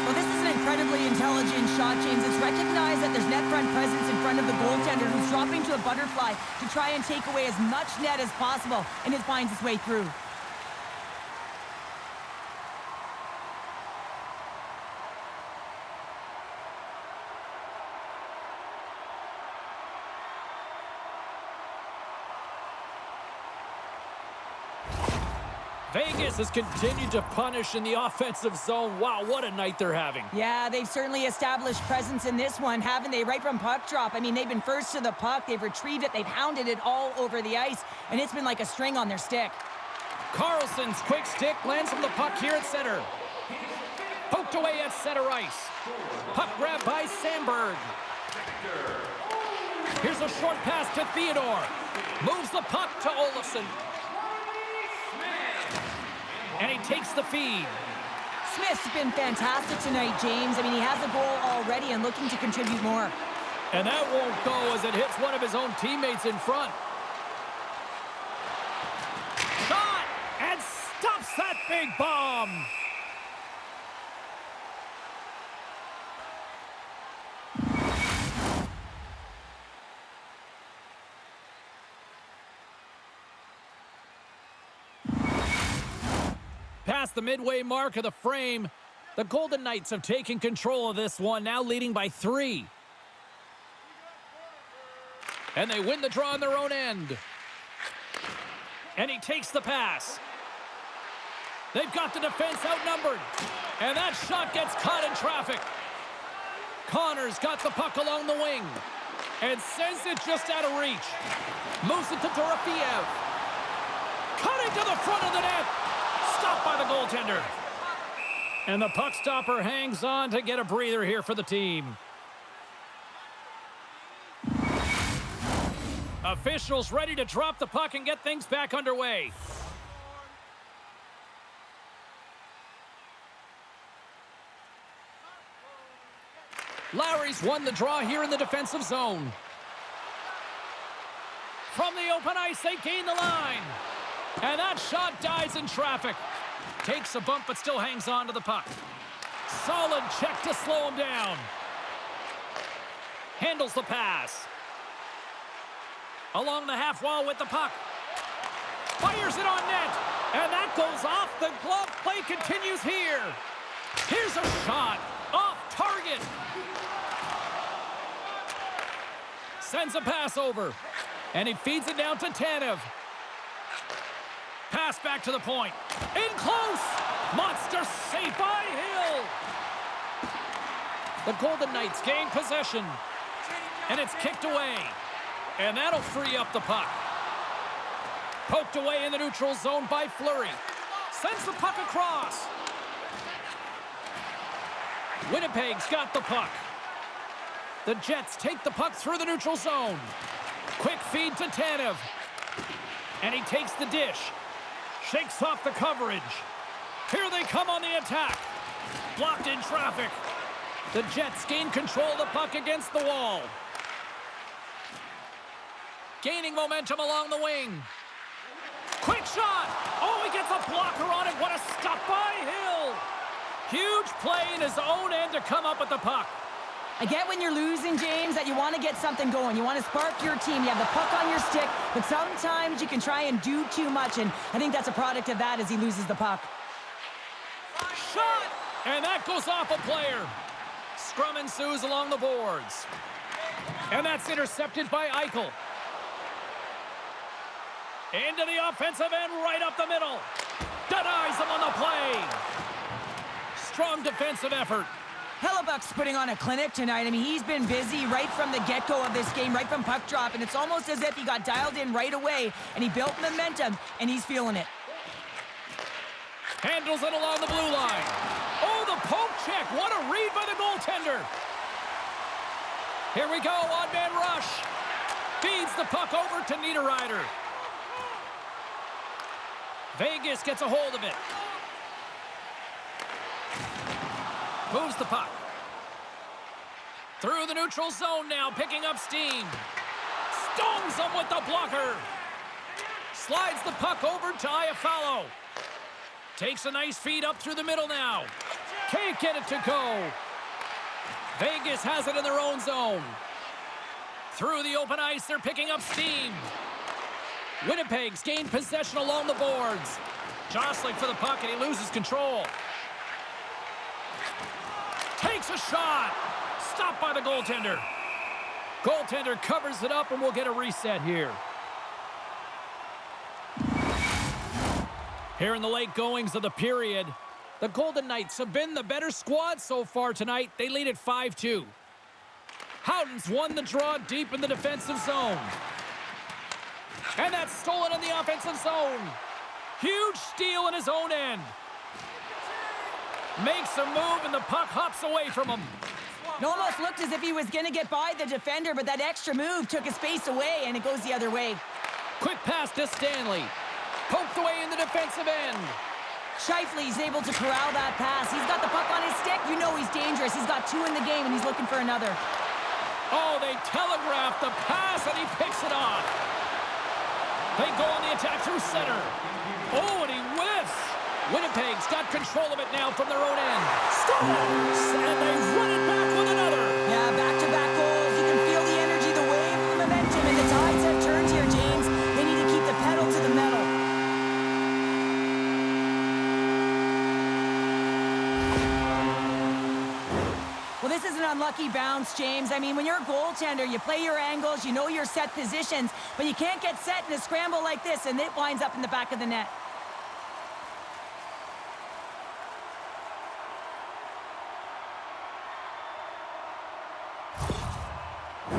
Well, this is an incredibly intelligent shot, James. It's recognized that there's net front presence in front of the goaltender, who's dropping to a butterfly to try and take away as much net as possible, and it finds its way through. Vegas has continued to punish in the offensive zone. Wow, what a night they're having. Yeah, they've certainly established presence in this one, haven't they? Right from puck drop. I mean, they've been first to the puck. They've retrieved it. They've hounded it all over the ice, and it's been like a string on their stick. Carlson's quick stick lands from the puck here at center. Poked away at center ice. Puck grab by Sandberg. Here's a short pass to Theodore. Moves the puck to Olofsson. And he takes the feed. Smith's been fantastic tonight, James. I mean, he has a goal already and looking to contribute more. And that won't go as it hits one of his own teammates in front. Shot! And stops that big bomb! Past the midway mark of the frame, the Golden Knights have taken control of this one, now leading by 3. And they win the draw on their own end. And he takes the pass. They've got the defense outnumbered. And that shot gets caught in traffic. Connor's got the puck along the wing. And sends it just out of reach. Moves it to Dorofeev. Cutting to the front of the net. Stopped by the goaltender. And the puck stopper hangs on to get a breather here for the team. Officials ready to drop the puck and get things back underway. Lowry's won the draw here in the defensive zone. From the open ice, they gain the line. And that shot dies in traffic. Takes a bump, but still hangs on to the puck. Solid check to slow him down. Handles the pass. Along the half wall with the puck. Fires it on net. And that goes off the glove. Play continues here. Here's a shot. Off target. Sends a pass over. And he feeds it down to Tanev. Pass back to the point. In close. Monster save by Hill. The Golden Knights gain possession. And it's kicked away. And that'll free up the puck. Poked away in the neutral zone by Fleury. Sends the puck across. Winnipeg's got the puck. The Jets take the puck through the neutral zone. Quick feed to Tanev. And he takes the dish. Shakes off the coverage. Here they come on the attack. Blocked in traffic. The Jets gain control of the puck against the wall. Gaining momentum along the wing. Quick shot. Oh, he gets a blocker on it. What a stop by Hill. Huge play in his own end to come up with the puck. I get when you're losing, James, that you want to get something going. You want to spark your team. You have the puck on your stick, but sometimes you can try and do too much, and I think that's a product of that as he loses the puck. Shot! And that goes off a player. Scrum ensues along the boards. And that's intercepted by Eichel. Into the offensive end, right up the middle. Denies him on the play. Strong defensive effort. Hellebuck's putting on a clinic tonight. I mean, he's been busy right from the get-go of this game, right from puck drop, and it's almost as if he got dialed in right away, and he built momentum, and he's feeling it. Handles it along the blue line. Oh, the poke check. What a read by the goaltender. Here we go, odd-man rush. Feeds the puck over to Niederreiter. Vegas gets a hold of it. Moves the puck. Through the neutral zone now, picking up steam. Stones him with the blocker. Slides the puck over to Iafallo. Takes a nice feed up through the middle now. Can't get it to go. Vegas has it in their own zone. Through the open ice, they're picking up steam. Winnipeg's gained possession along the boards. Jostling for the puck, and he loses control. Takes a shot. Stopped by the goaltender. Goaltender covers it up, and we'll get a reset here. Here in the late goings of the period, the Golden Knights have been the better squad so far tonight. They lead at 5-2. Howden's won the draw deep in the defensive zone. And that's stolen in the offensive zone. Huge steal in his own end. Makes a move, and the puck hops away from him. It almost looked as if he was going to get by the defender, but that extra move took his space away, and it goes the other way. Quick pass to Stanley. Poked away in the defensive end. Scheifele's able to corral that pass. He's got the puck on his stick. You know he's dangerous. He's got 2 in the game, and he's looking for another. Oh, they telegraphed the pass, and he picks it off. They go on the attack through center. Oh, and he whiffs. Winnipeg's got control of it now from their own end. Scores! And they run it back with another. Yeah, back-to-back goals. You can feel the energy, the wave, the momentum, and the tides have turned here, James. They need to keep the pedal to the metal. Well, this is an unlucky bounce, James. I mean, when you're a goaltender, you play your angles, you know your set positions, but you can't get set in a scramble like this, and it winds up in the back of the net.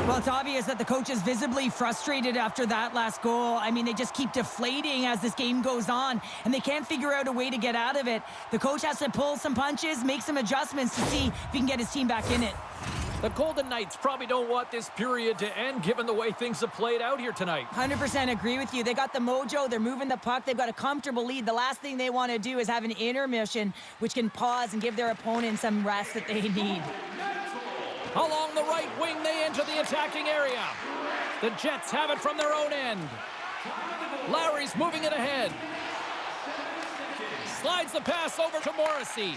Well, it's obvious that the coach is visibly frustrated after that last goal. I mean, they just keep deflating as this game goes on, and they can't figure out a way to get out of it. The coach has to pull some punches, make some adjustments to see if he can get his team back in it. The Golden Knights probably don't want this period to end, given the way things have played out here tonight. 100% agree with you. They got the mojo. They're moving the puck. They've got a comfortable lead. The last thing they want to do is have an intermission, which can pause and give their opponent some rest that they need. Along the right wing, they enter the attacking area. The Jets have it from their own end. Larry's moving it ahead. Slides the pass over to Morrissey.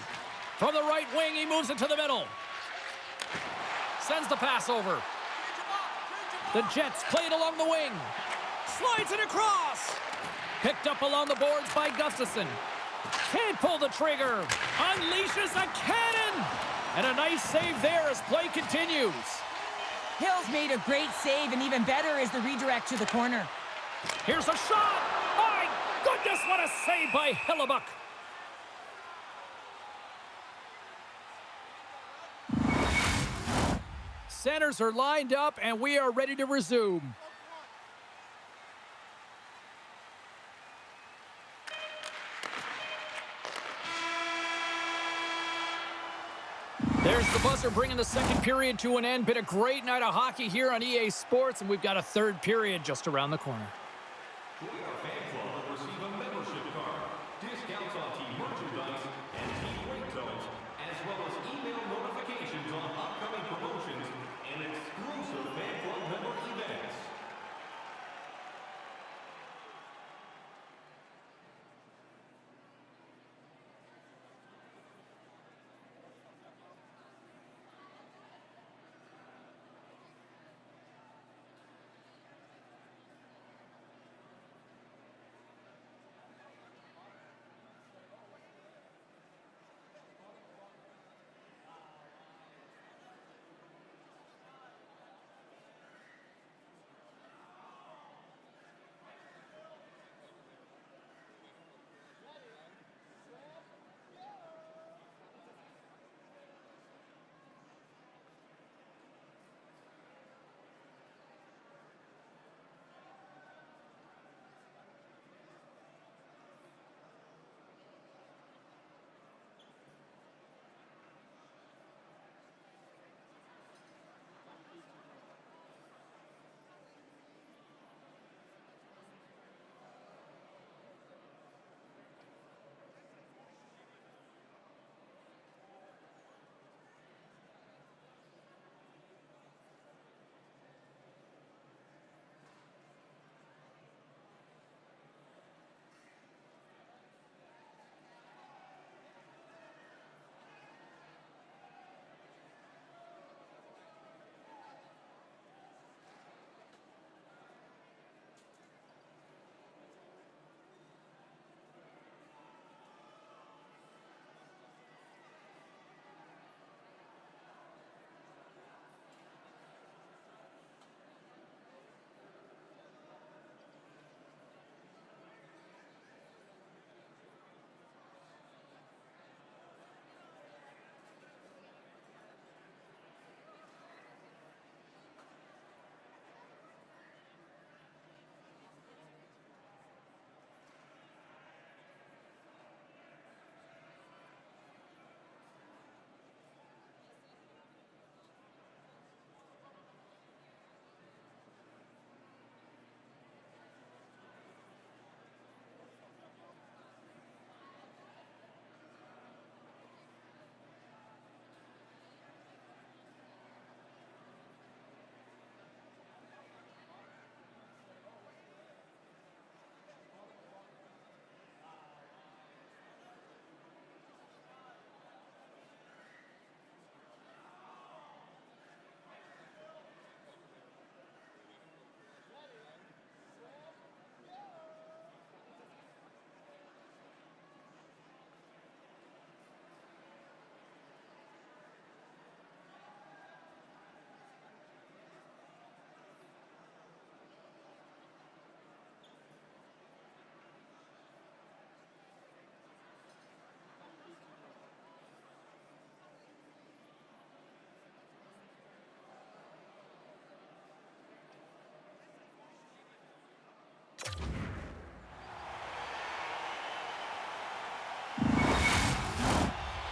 From the right wing, he moves it to the middle. Sends the pass over. The Jets play it along the wing. Slides it across. Picked up along the boards by Gustafson. Can't pull the trigger. Unleashes a cannon. And a nice save there as play continues. Hill's made a great save, and even better is the redirect to the corner. Here's a shot. My goodness, what a save by Hillebuck. Centers are lined up, and we are ready to resume. There's the buzzer bringing the second period to an end. Been a great night of hockey here on EA Sports, and we've got a third period just around the corner. Join our fan club and receive a membership card, discounts on team merchandise, and team ringtones, as well as email notifications on upcoming promotions and exclusive fan club member events.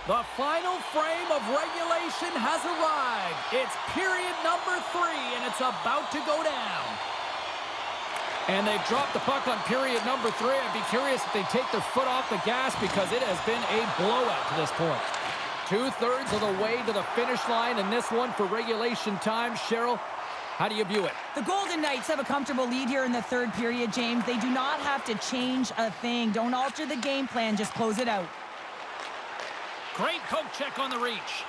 The final frame of regulation has arrived. It's period number 3, and it's about to go down. And they've dropped the puck on period number 3. I'd be curious if they take their foot off the gas because it has been a blowout to this point. 2/3 of the way to the finish line in this one for regulation time. Cheryl, how do you view it? The Golden Knights have a comfortable lead here in the third period, James. They do not have to change a thing. Don't alter the game plan. Just close it out. Great poke check on the reach.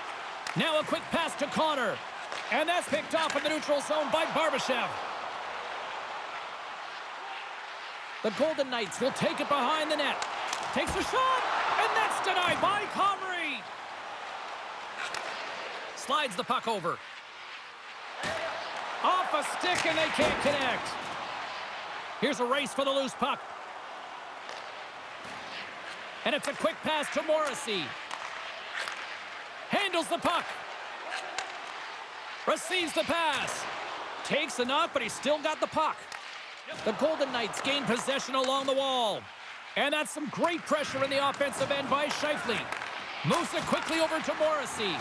Now a quick pass to Connor. And that's picked off in the neutral zone by Barbashev. The Golden Knights will take it behind the net. Takes a shot, and that's denied by Comrie. Slides the puck over. Off a stick, and they can't connect. Here's a race for the loose puck. And it's a quick pass to Morrissey. Handles the puck. Receives the pass. Takes a knock, but he's still got the puck. The Golden Knights gain possession along the wall. And that's some great pressure in the offensive end by Scheifele. Moves it quickly over to Morrissey.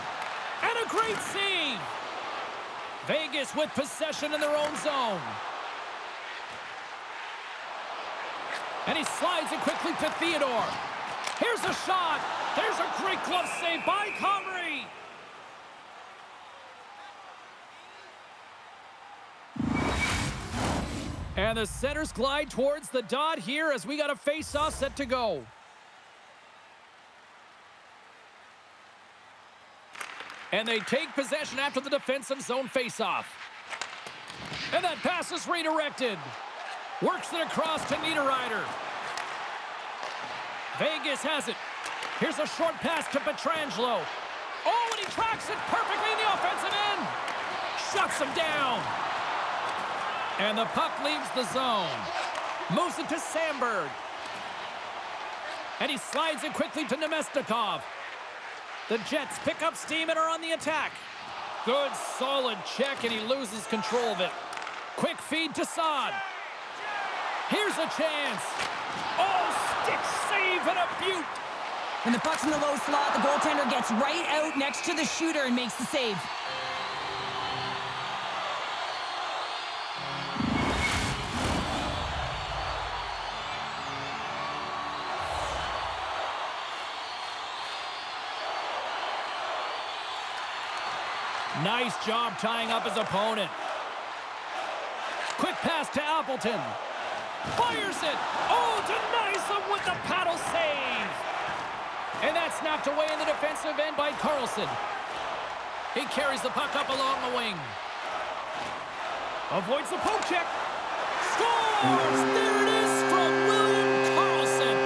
And a great save. Vegas with possession in their own zone. And he slides it quickly to Theodore. Here's a shot. There's a great glove save by Comrie. And the centers glide towards the dot here as we got a face-off set to go. And they take possession after the defensive zone face-off. And that pass is redirected. Works it across to Niederreiter. Vegas has it. Here's a short pass to Pietrangelo. Oh, and he tracks it perfectly in the offensive end. Shuts him down. And the puck leaves the zone. Moves it to Sandberg. And he slides it quickly to Nemestikov. The Jets pick up steam and are on the attack. Good, solid check, and he loses control of it. Quick feed to Saad. Here's a chance. Oh, stick save and a beaut. When the puck's in the low slot, the goaltender gets right out next to the shooter and makes the save. Nice job tying up his opponent. Quick pass to Appleton. Fires it. Oh, denies him with the paddle save. And that's knocked away in the defensive end by Carlson. He carries the puck up along the wing. Avoids the poke check. Scores! There it is from William Carlson.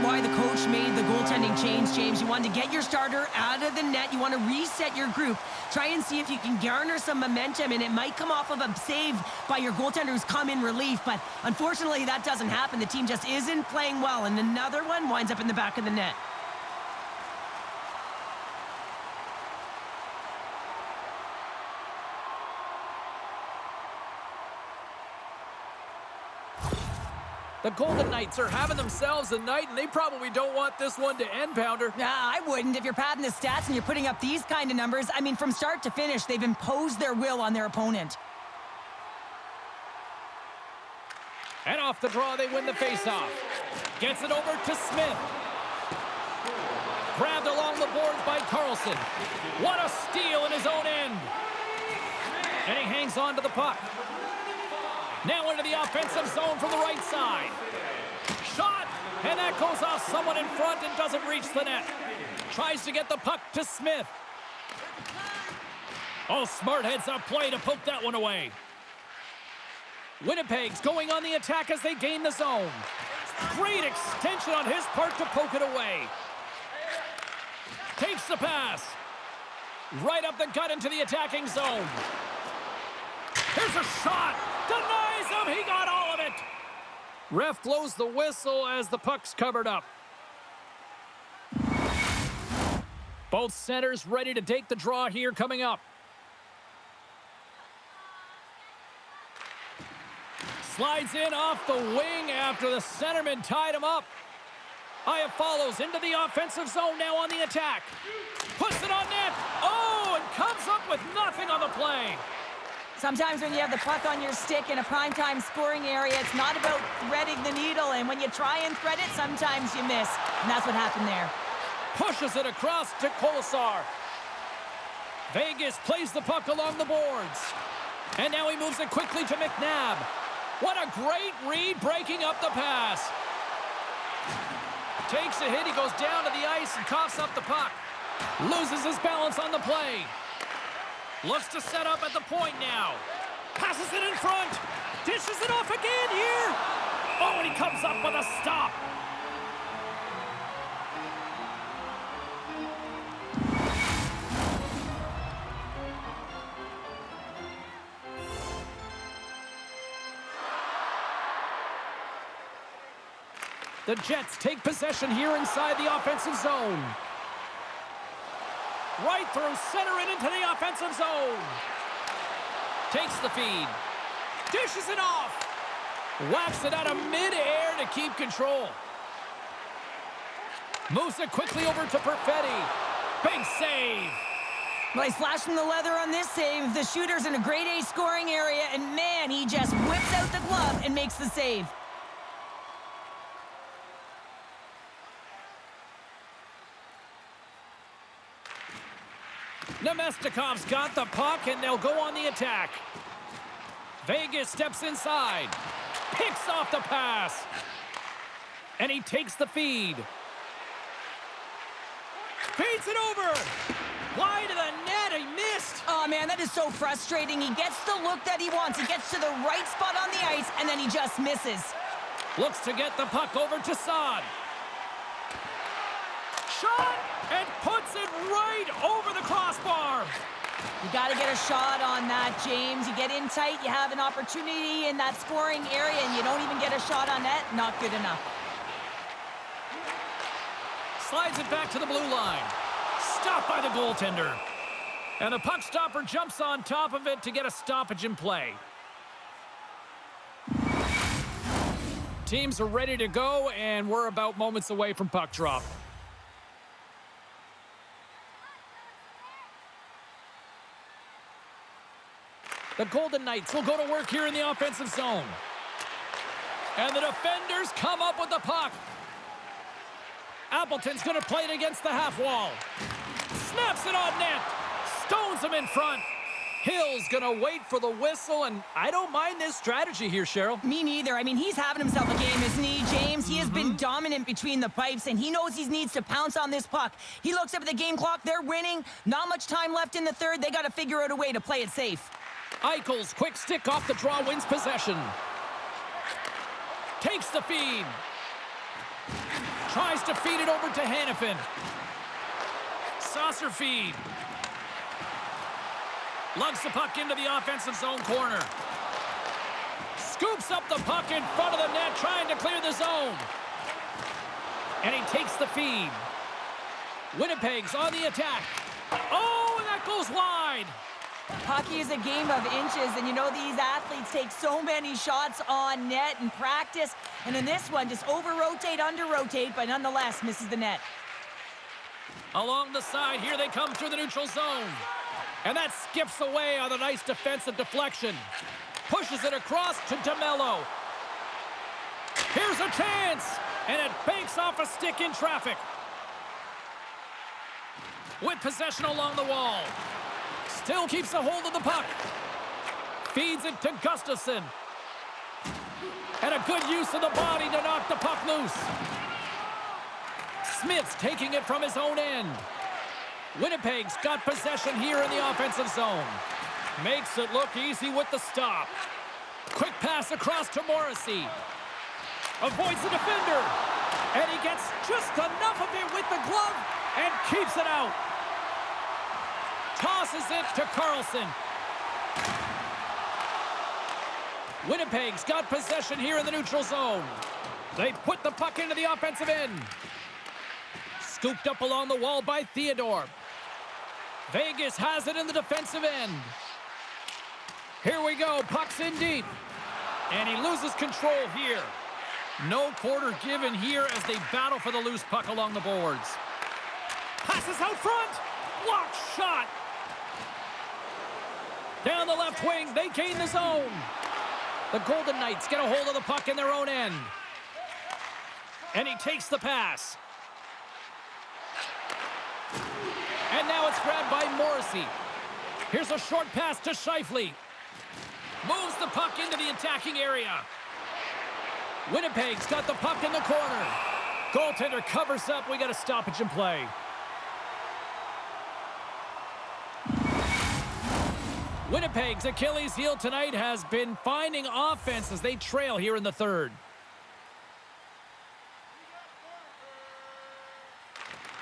Why the coach made the goaltending change, James. You want to get your starter out of the net. You want to reset your group. Try and see if you can garner some momentum, and it might come off of a save by your goaltender who's come in relief, but unfortunately that doesn't happen. The team just isn't playing well, and another one winds up in the back of the net. The Golden Knights are having themselves a night, and they probably don't want this one to end, Pounder. Nah, I wouldn't. If you're padding the stats and you're putting up these kind of numbers, I mean, from start to finish, they've imposed their will on their opponent. And off the draw, they win the faceoff. Gets it over to Smith. Grabbed along the boards by Carlson. What a steal in his own end. And he hangs on to the puck. Now into the offensive zone from the right side. Shot, and that goes off someone in front and doesn't reach the net. Tries to get the puck to Smith. Oh, smart heads-up play to poke that one away. Winnipeg's going on the attack as they gain the zone. Great extension on his part to poke it away. Takes the pass. Right up the gut into the attacking zone. Here's a shot. Denies him. He got all of it. Ref blows the whistle as the puck's covered up. Both centers ready to take the draw here coming up. Slides in off the wing after the centerman tied him up. Aya follows into the offensive zone now on the attack. Puts it on net. Oh, and comes up with nothing on the play. Sometimes when you have the puck on your stick in a primetime scoring area, it's not about threading the needle, and when you try and thread it, sometimes you miss, and that's what happened there. Pushes it across to Kolesar. Vegas plays the puck along the boards. And now he moves it quickly to McNabb. What a great read, breaking up the pass. Takes a hit, he goes down to the ice and coughs up the puck. Loses his balance on the play. Looks to set up at the point now. Passes it in front. Dishes it off again here. Oh, and he comes up with a stop. The Jets take possession here inside the offensive zone. Right through center and into the offensive zone. Takes the feed. Dishes it off. Whacks it out of midair to keep control. Moves it quickly over to Perfetti. Big save. Well, he's flashing the leather on this save. The shooter's in a grade A scoring area, and man, he just whips out the glove and makes the save. Nemestikov's got the puck, and they'll go on the attack. Vegas steps inside. Picks off the pass. And he takes the feed. Feeds it over. Wide of the net, he missed. Oh, man, that is so frustrating. He gets the look that he wants. He gets to the right spot on the ice, and then he just misses. Looks to get the puck over to Saad. Shot, and puts it right over the crossbar. You got to get a shot on that, James. You get in tight, you have an opportunity in that scoring area, and you don't even get a shot on net. Not good enough. Slides it back to the blue line. Stopped by the goaltender. And the puck stopper jumps on top of it to get a stoppage in play. Teams are ready to go, and we're about moments away from puck drop. The Golden Knights will go to work here in the offensive zone. And the defenders come up with the puck. Appleton's going to play it against the half wall. Snaps it on net. Stones him in front. Hill's going to wait for the whistle, and I don't mind this strategy here, Cheryl. Me neither. I mean, he's having himself a game, isn't he, James? He has been dominant between the pipes, and he knows he needs to pounce on this puck. He looks up at the game clock. They're winning. Not much time left in the third. They got to figure out a way to play it safe. Eichel's quick stick off the draw wins possession. Takes the feed. Tries to feed it over to Hannafin. Saucer feed. Lugs the puck into the offensive zone corner. Scoops up the puck in front of the net, trying to clear the zone. And he takes the feed. Winnipeg's on the attack. Oh, and that goes wide. Hockey is a game of inches, and you know these athletes take so many shots on net in practice, and in this one, just over-rotate, under-rotate, but nonetheless misses the net. Along the side, here they come through the neutral zone. And that skips away on a nice defensive deflection. Pushes it across to DeMello. Here's a chance, and it banks off a stick in traffic. With possession along the wall. Still keeps a hold of the puck. Feeds it to Gustafsson. And a good use of the body to knock the puck loose. Smith's taking it from his own end. Winnipeg's got possession here in the offensive zone. Makes it look easy with the stop. Quick pass across to Morrissey. Avoids the defender. And he gets just enough of it with the glove and keeps it out. Tosses it to Carlson. Winnipeg's got possession here in the neutral zone. They put the puck into the offensive end. Scooped up along the wall by Theodore. Vegas has it in the defensive end. Here we go, puck's in deep. And he loses control here. No quarter given here as they battle for the loose puck along the boards. Passes out front. Blocked shot. Down the left wing, they gain the zone. The Golden Knights get a hold of the puck in their own end. And he takes the pass. And now it's grabbed by Morrissey. Here's a short pass to Scheifele. Moves the puck into the attacking area. Winnipeg's got the puck in the corner. Goaltender covers up. We got a stoppage in play. Winnipeg's Achilles heel tonight has been finding offense as they trail here in the third.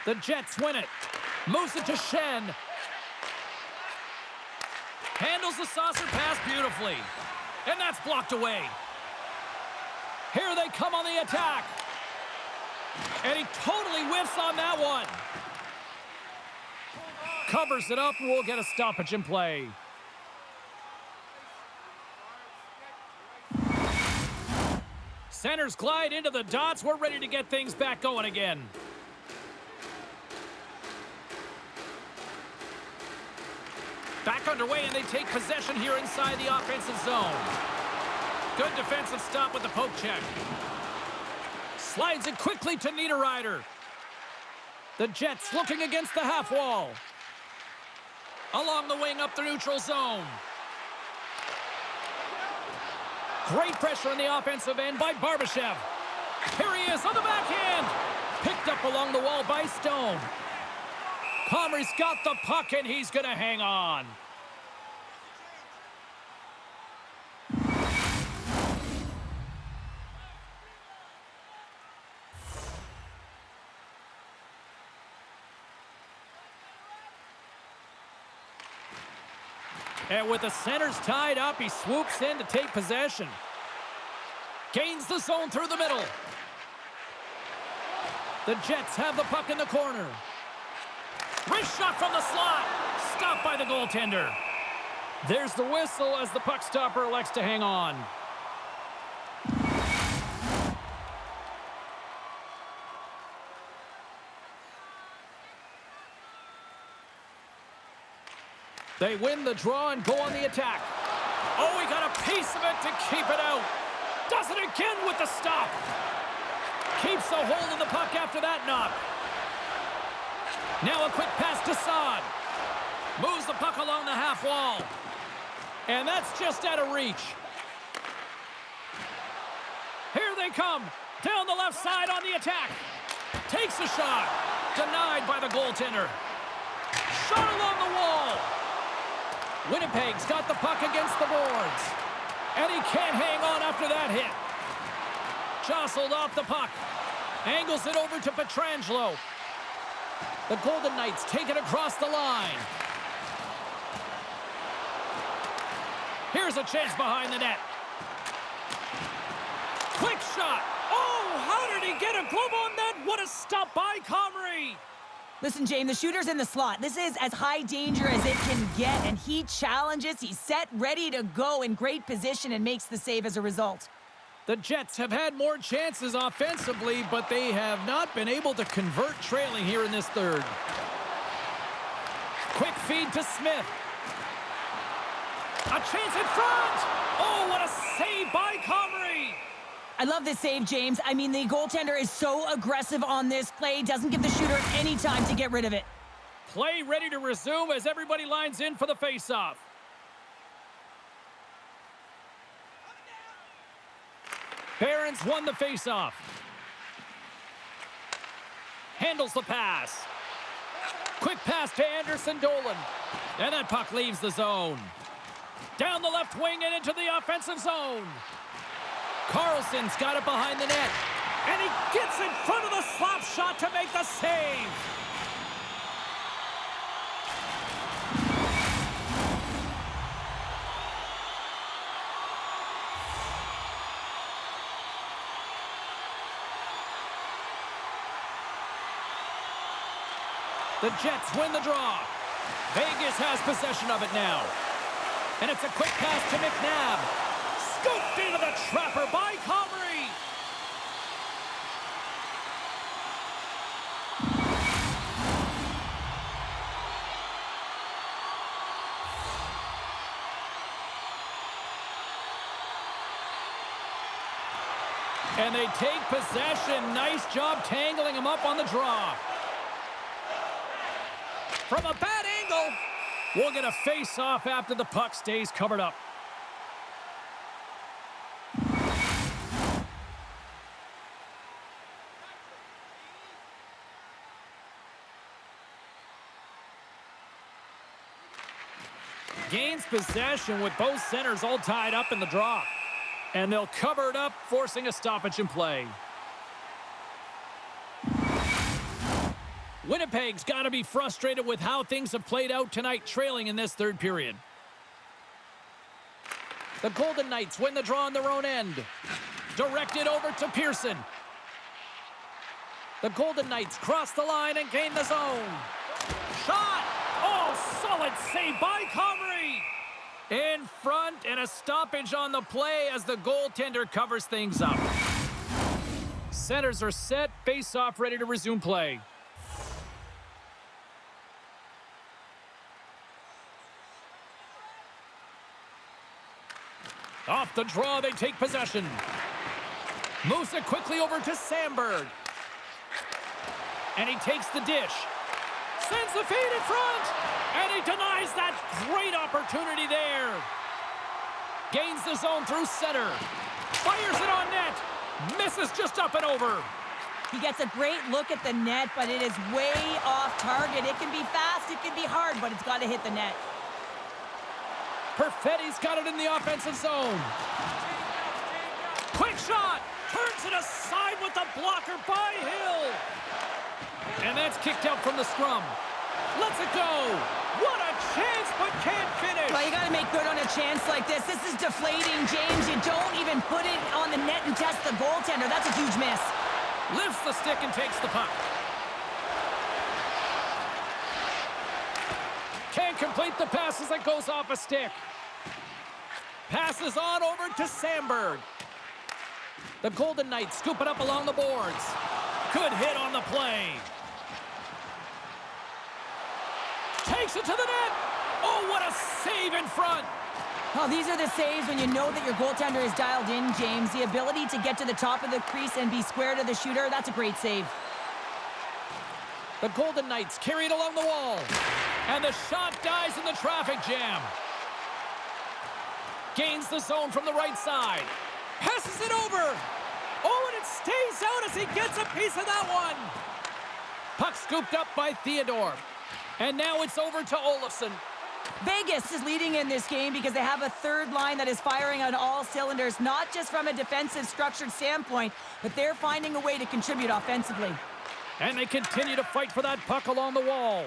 The Jets win it. Moves it to Shen. Handles the saucer pass beautifully. And that's blocked away. Here they come on the attack. And he totally whiffs on that one. Covers it up and we'll get a stoppage in play. Centers glide into the dots. We're ready to get things back going again. Back underway, and they take possession here inside the offensive zone. Good defensive stop with the poke check. Slides it quickly to Niederreiter. The Jets looking against the half wall. Along the wing up the neutral zone. Great pressure on the offensive end by Barbashev. Here he is on the backhand. Picked up along the wall by Stone. Comrie's got the puck, and he's going to hang on. And with the centers tied up, he swoops in to take possession. Gains the zone through the middle. The Jets have the puck in the corner. Wrist shot from the slot. Stopped by the goaltender. There's the whistle as the puck stopper elects to hang on. They win the draw and go on the attack. Oh, he got a piece of it to keep it out. Does it again with the stop. Keeps a hold of the puck after that knock. Now a quick pass to Saad. Moves the puck along the half wall. And that's just out of reach. Here they come. Down the left side on the attack. Takes a shot. Denied by the goaltender. Shot along the wall. Winnipeg's got the puck against the boards. And he can't hang on after that hit. Jostled off the puck. Angles it over to Pietrangelo. The Golden Knights take it across the line. Here's a chance behind the net. Quick shot. Oh, how did he get a glove on that? What a stop by Comrie. Listen, James, the shooter's in the slot. This is as high danger as it can get, and he challenges. He's set, ready to go, in great position, and makes the save as a result. The Jets have had more chances offensively, but they have not been able to convert trailing here in this third. Quick feed to Smith. A chance in front! Oh, what a save by Comrie! I love this save, James. I mean, the goaltender is so aggressive on this play, doesn't give the shooter any time to get rid of it. Play ready to resume as everybody lines in for the faceoff. Barons won the faceoff. Handles the pass. Quick pass to Anderson Dolan. And that puck leaves the zone. Down the left wing and into the offensive zone. Carlson's got it behind the net. And he gets in front of the slap shot to make the save. The Jets win the draw. Vegas has possession of it now. And it's a quick pass to McNabb. Scooped into the trapper by Comrie. And they take possession. Nice job tangling him up on the draw. From a bad angle, we'll get a face-off after the puck stays covered up. Gains possession with both centers all tied up in the draw. And they'll cover it up, forcing a stoppage in play. Winnipeg's got to be frustrated with how things have played out tonight, trailing in this third period. The Golden Knights win the draw on their own end. Directed over to Pearson. The Golden Knights cross the line and gain the zone. Shot! Oh, solid save by Comrie! In front, and a stoppage on the play as the goaltender covers things up. Centers are set, face-off ready to resume play. Off the draw, they take possession. Moves it quickly over to Sandberg. And he takes the dish. Sends the feed in front. And he denies that great opportunity there. Gains the zone through center. Fires it on net. Misses just up and over. He gets a great look at the net, but it is way off target. It can be fast, it can be hard, but it's got to hit the net. Perfetti's got it in the offensive zone. Quick shot. Turns it aside with the blocker by Hill. And that's kicked out from the scrum. Lets it go. What a chance, but can't finish. Well, you got to make good on a chance like this. This is deflating, James. You don't even put it on the net and test the goaltender. That's a huge miss. Lifts the stick and takes the puck. Can't complete the pass as it goes off a stick. Passes on over to Sandberg. The Golden Knights scoop it up along the boards. Good hit on the play. Takes it to the net. Oh, what a save in front. Oh, these are the saves when you know that your goaltender is dialed in, James. The ability to get to the top of the crease and be square to the shooter, that's a great save. The Golden Knights carry it along the wall. And the shot dies in the traffic jam. Gains the zone from the right side. Passes it over. Oh, and it stays out as he gets a piece of that one. Puck scooped up by Theodore. And now it's over to Olofsson. Vegas is leading in this game because they have a third line that is firing on all cylinders, not just from a defensive structured standpoint, but they're finding a way to contribute offensively. And they continue to fight for that puck along the wall.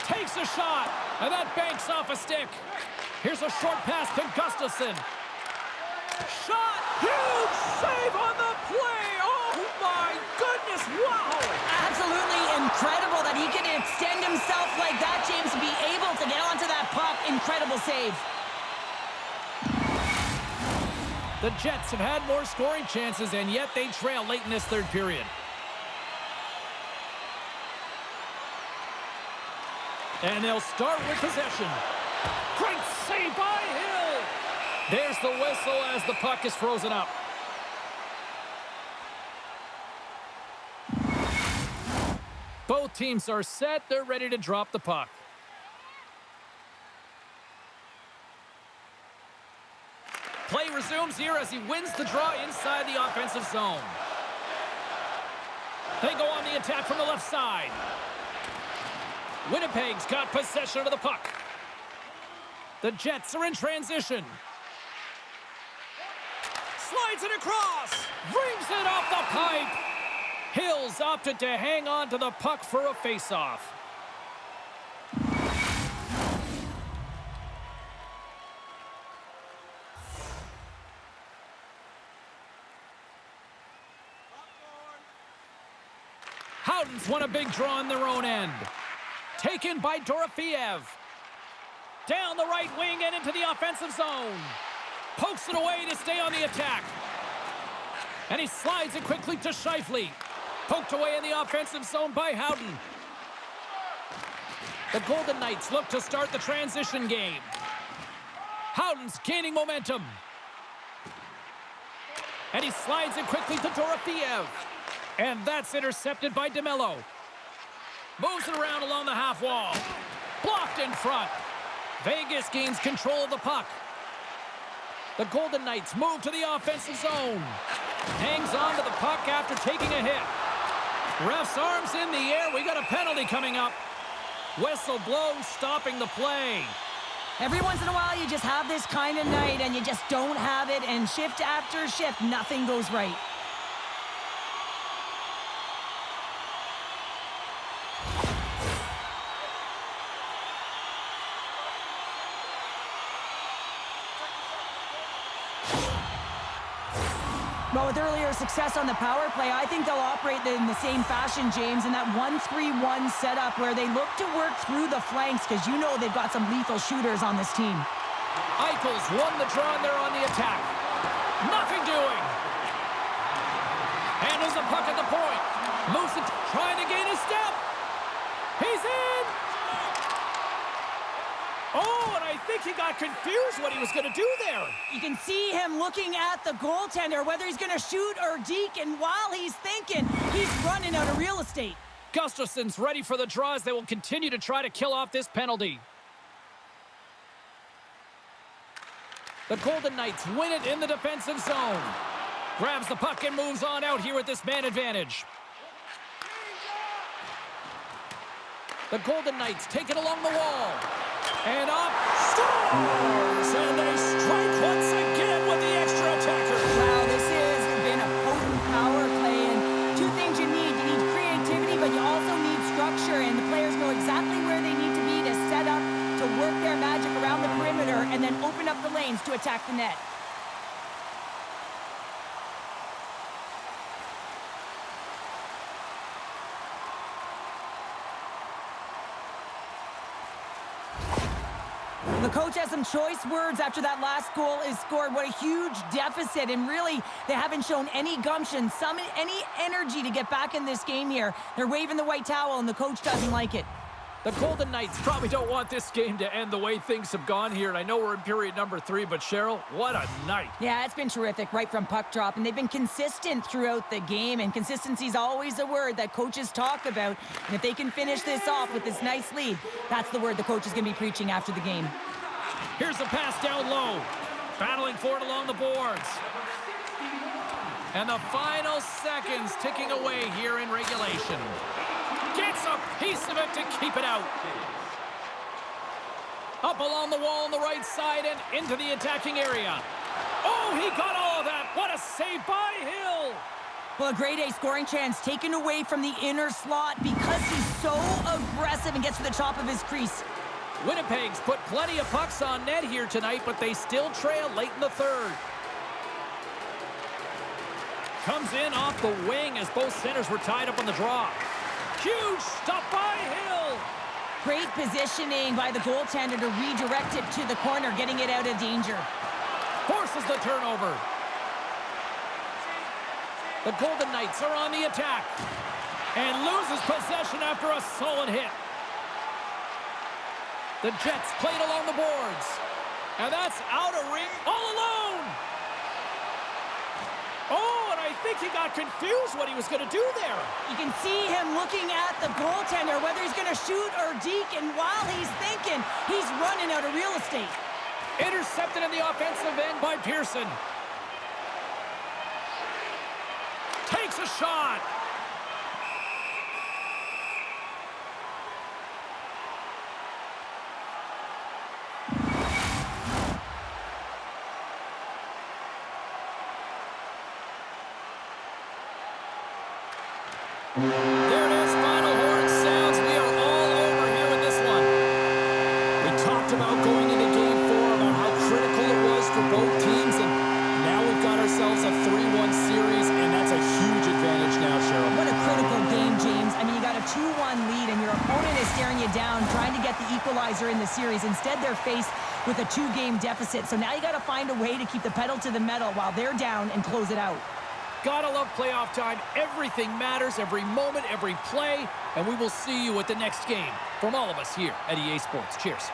Takes a shot, and that banks off a stick. Here's a short pass to Gustafsson. Shot! Huge save on the play! Oh my goodness, wow! Absolutely incredible that he can extend himself like that, James, and be able to get onto that puck. Incredible save. The Jets have had more scoring chances, and yet they trail late in this third period. And they'll start with possession. Great save by Hill. There's the whistle as the puck is frozen up. Both teams are set. They're ready to drop the puck. Play resumes here as he wins the draw inside the offensive zone. They go on the attack from the left side. Winnipeg's got possession of the puck. The Jets are in transition. Slides it across. Brings it off the pipe. Hills opted to hang on to the puck for a face-off. Howden's won a big draw on their own end. Taken by Dorofeev. Down the right wing and into the offensive zone. Pokes it away to stay on the attack. And he slides it quickly to Scheifele. Poked away in the offensive zone by Howden. The Golden Knights look to start the transition game. Howden's gaining momentum. And he slides it quickly to Dorofeev. And that's intercepted by DeMello. Moves it around along the half wall. Blocked in front. Vegas gains control of the puck. The Golden Knights move to the offensive zone. Hangs on to the puck after taking a hit. Ref's arms in the air. We got a penalty coming up. Whistle blows, stopping the play. Every once in a while, you just have this kind of night, and you just don't have it, and shift after shift, nothing goes right. Well, with earlier success on the power play, I think they'll operate in the same fashion, James, in that 1-3-1 setup where they look to work through the flanks because you know they've got some lethal shooters on this team. Eichel's won the draw and they're on the attack. Nothing doing. Handles the puck at the point. Moves it, trying to gain a step. He's in. Oh, and I think he got confused what he was going to do there. You can see him looking at the goaltender, whether he's going to shoot or deke, and while he's thinking, he's running out of real estate. Gustafson's ready for the draw as they will continue to try to kill off this penalty. The Golden Knights win it in the defensive zone. Grabs the puck and moves on out here with this man advantage. The Golden Knights take it along the wall. And up, scores! And they strike once again with the extra attacker. Wow, this has been a potent power play. And two things you need. You need creativity, but you also need structure. And the players know exactly where they need to be to set up, to work their magic around the perimeter, and then open up the lanes to attack the net. The coach has some choice words after that last goal is scored. What a huge deficit, and really, they haven't shown any gumption, any energy to get back in this game here. They're waving the white towel, and the coach doesn't like it. The Golden Knights probably don't want this game to end the way things have gone here, and I know we're in period number 3, but Cheryl, what a night. Yeah, it's been terrific right from puck drop, and they've been consistent throughout the game, and consistency is always a word that coaches talk about, and if they can finish this off with this nice lead, that's the word the coach is going to be preaching after the game. Here's the pass down low. Battling for it along the boards. And the final seconds ticking away here in regulation. Gets a piece of it to keep it out. Up along the wall on the right side and into the attacking area. Oh, he got all of that. What a save by Hill. Well, a grade A scoring chance taken away from the inner slot because he's so aggressive and gets to the top of his crease. Winnipeg's put plenty of pucks on net here tonight, but they still trail late in the third. Comes in off the wing as both centers were tied up on the draw. Huge stop by Hill. Great positioning by the goaltender to redirect it to the corner, getting it out of danger. Forces the turnover. The Golden Knights are on the attack and loses possession after a solid hit. The Jets played along the boards. And that's out of ring all alone. Oh, and I think he got confused what he was going to do there. You can see him looking at the goaltender, whether he's going to shoot or deke, and while he's thinking, he's running out of real estate. Intercepted in the offensive end by Pearson. Takes a shot. There it is, final horn sounds. We are all over here in this one. We talked about going into Game 4, about how critical it was for both teams, and now we've got ourselves a 3-1 series, and that's a huge advantage now, Cheryl. What a critical game, James. I mean, you got a 2-1 lead, and your opponent is staring you down, trying to get the equalizer in the series. Instead, they're faced with a 2-game deficit, so now you got to find a way to keep the pedal to the metal while they're down and close it out. Gotta love playoff time. Everything matters, every moment, every play, and we will see you at the next game. From all of us here at EA Sports. Cheers.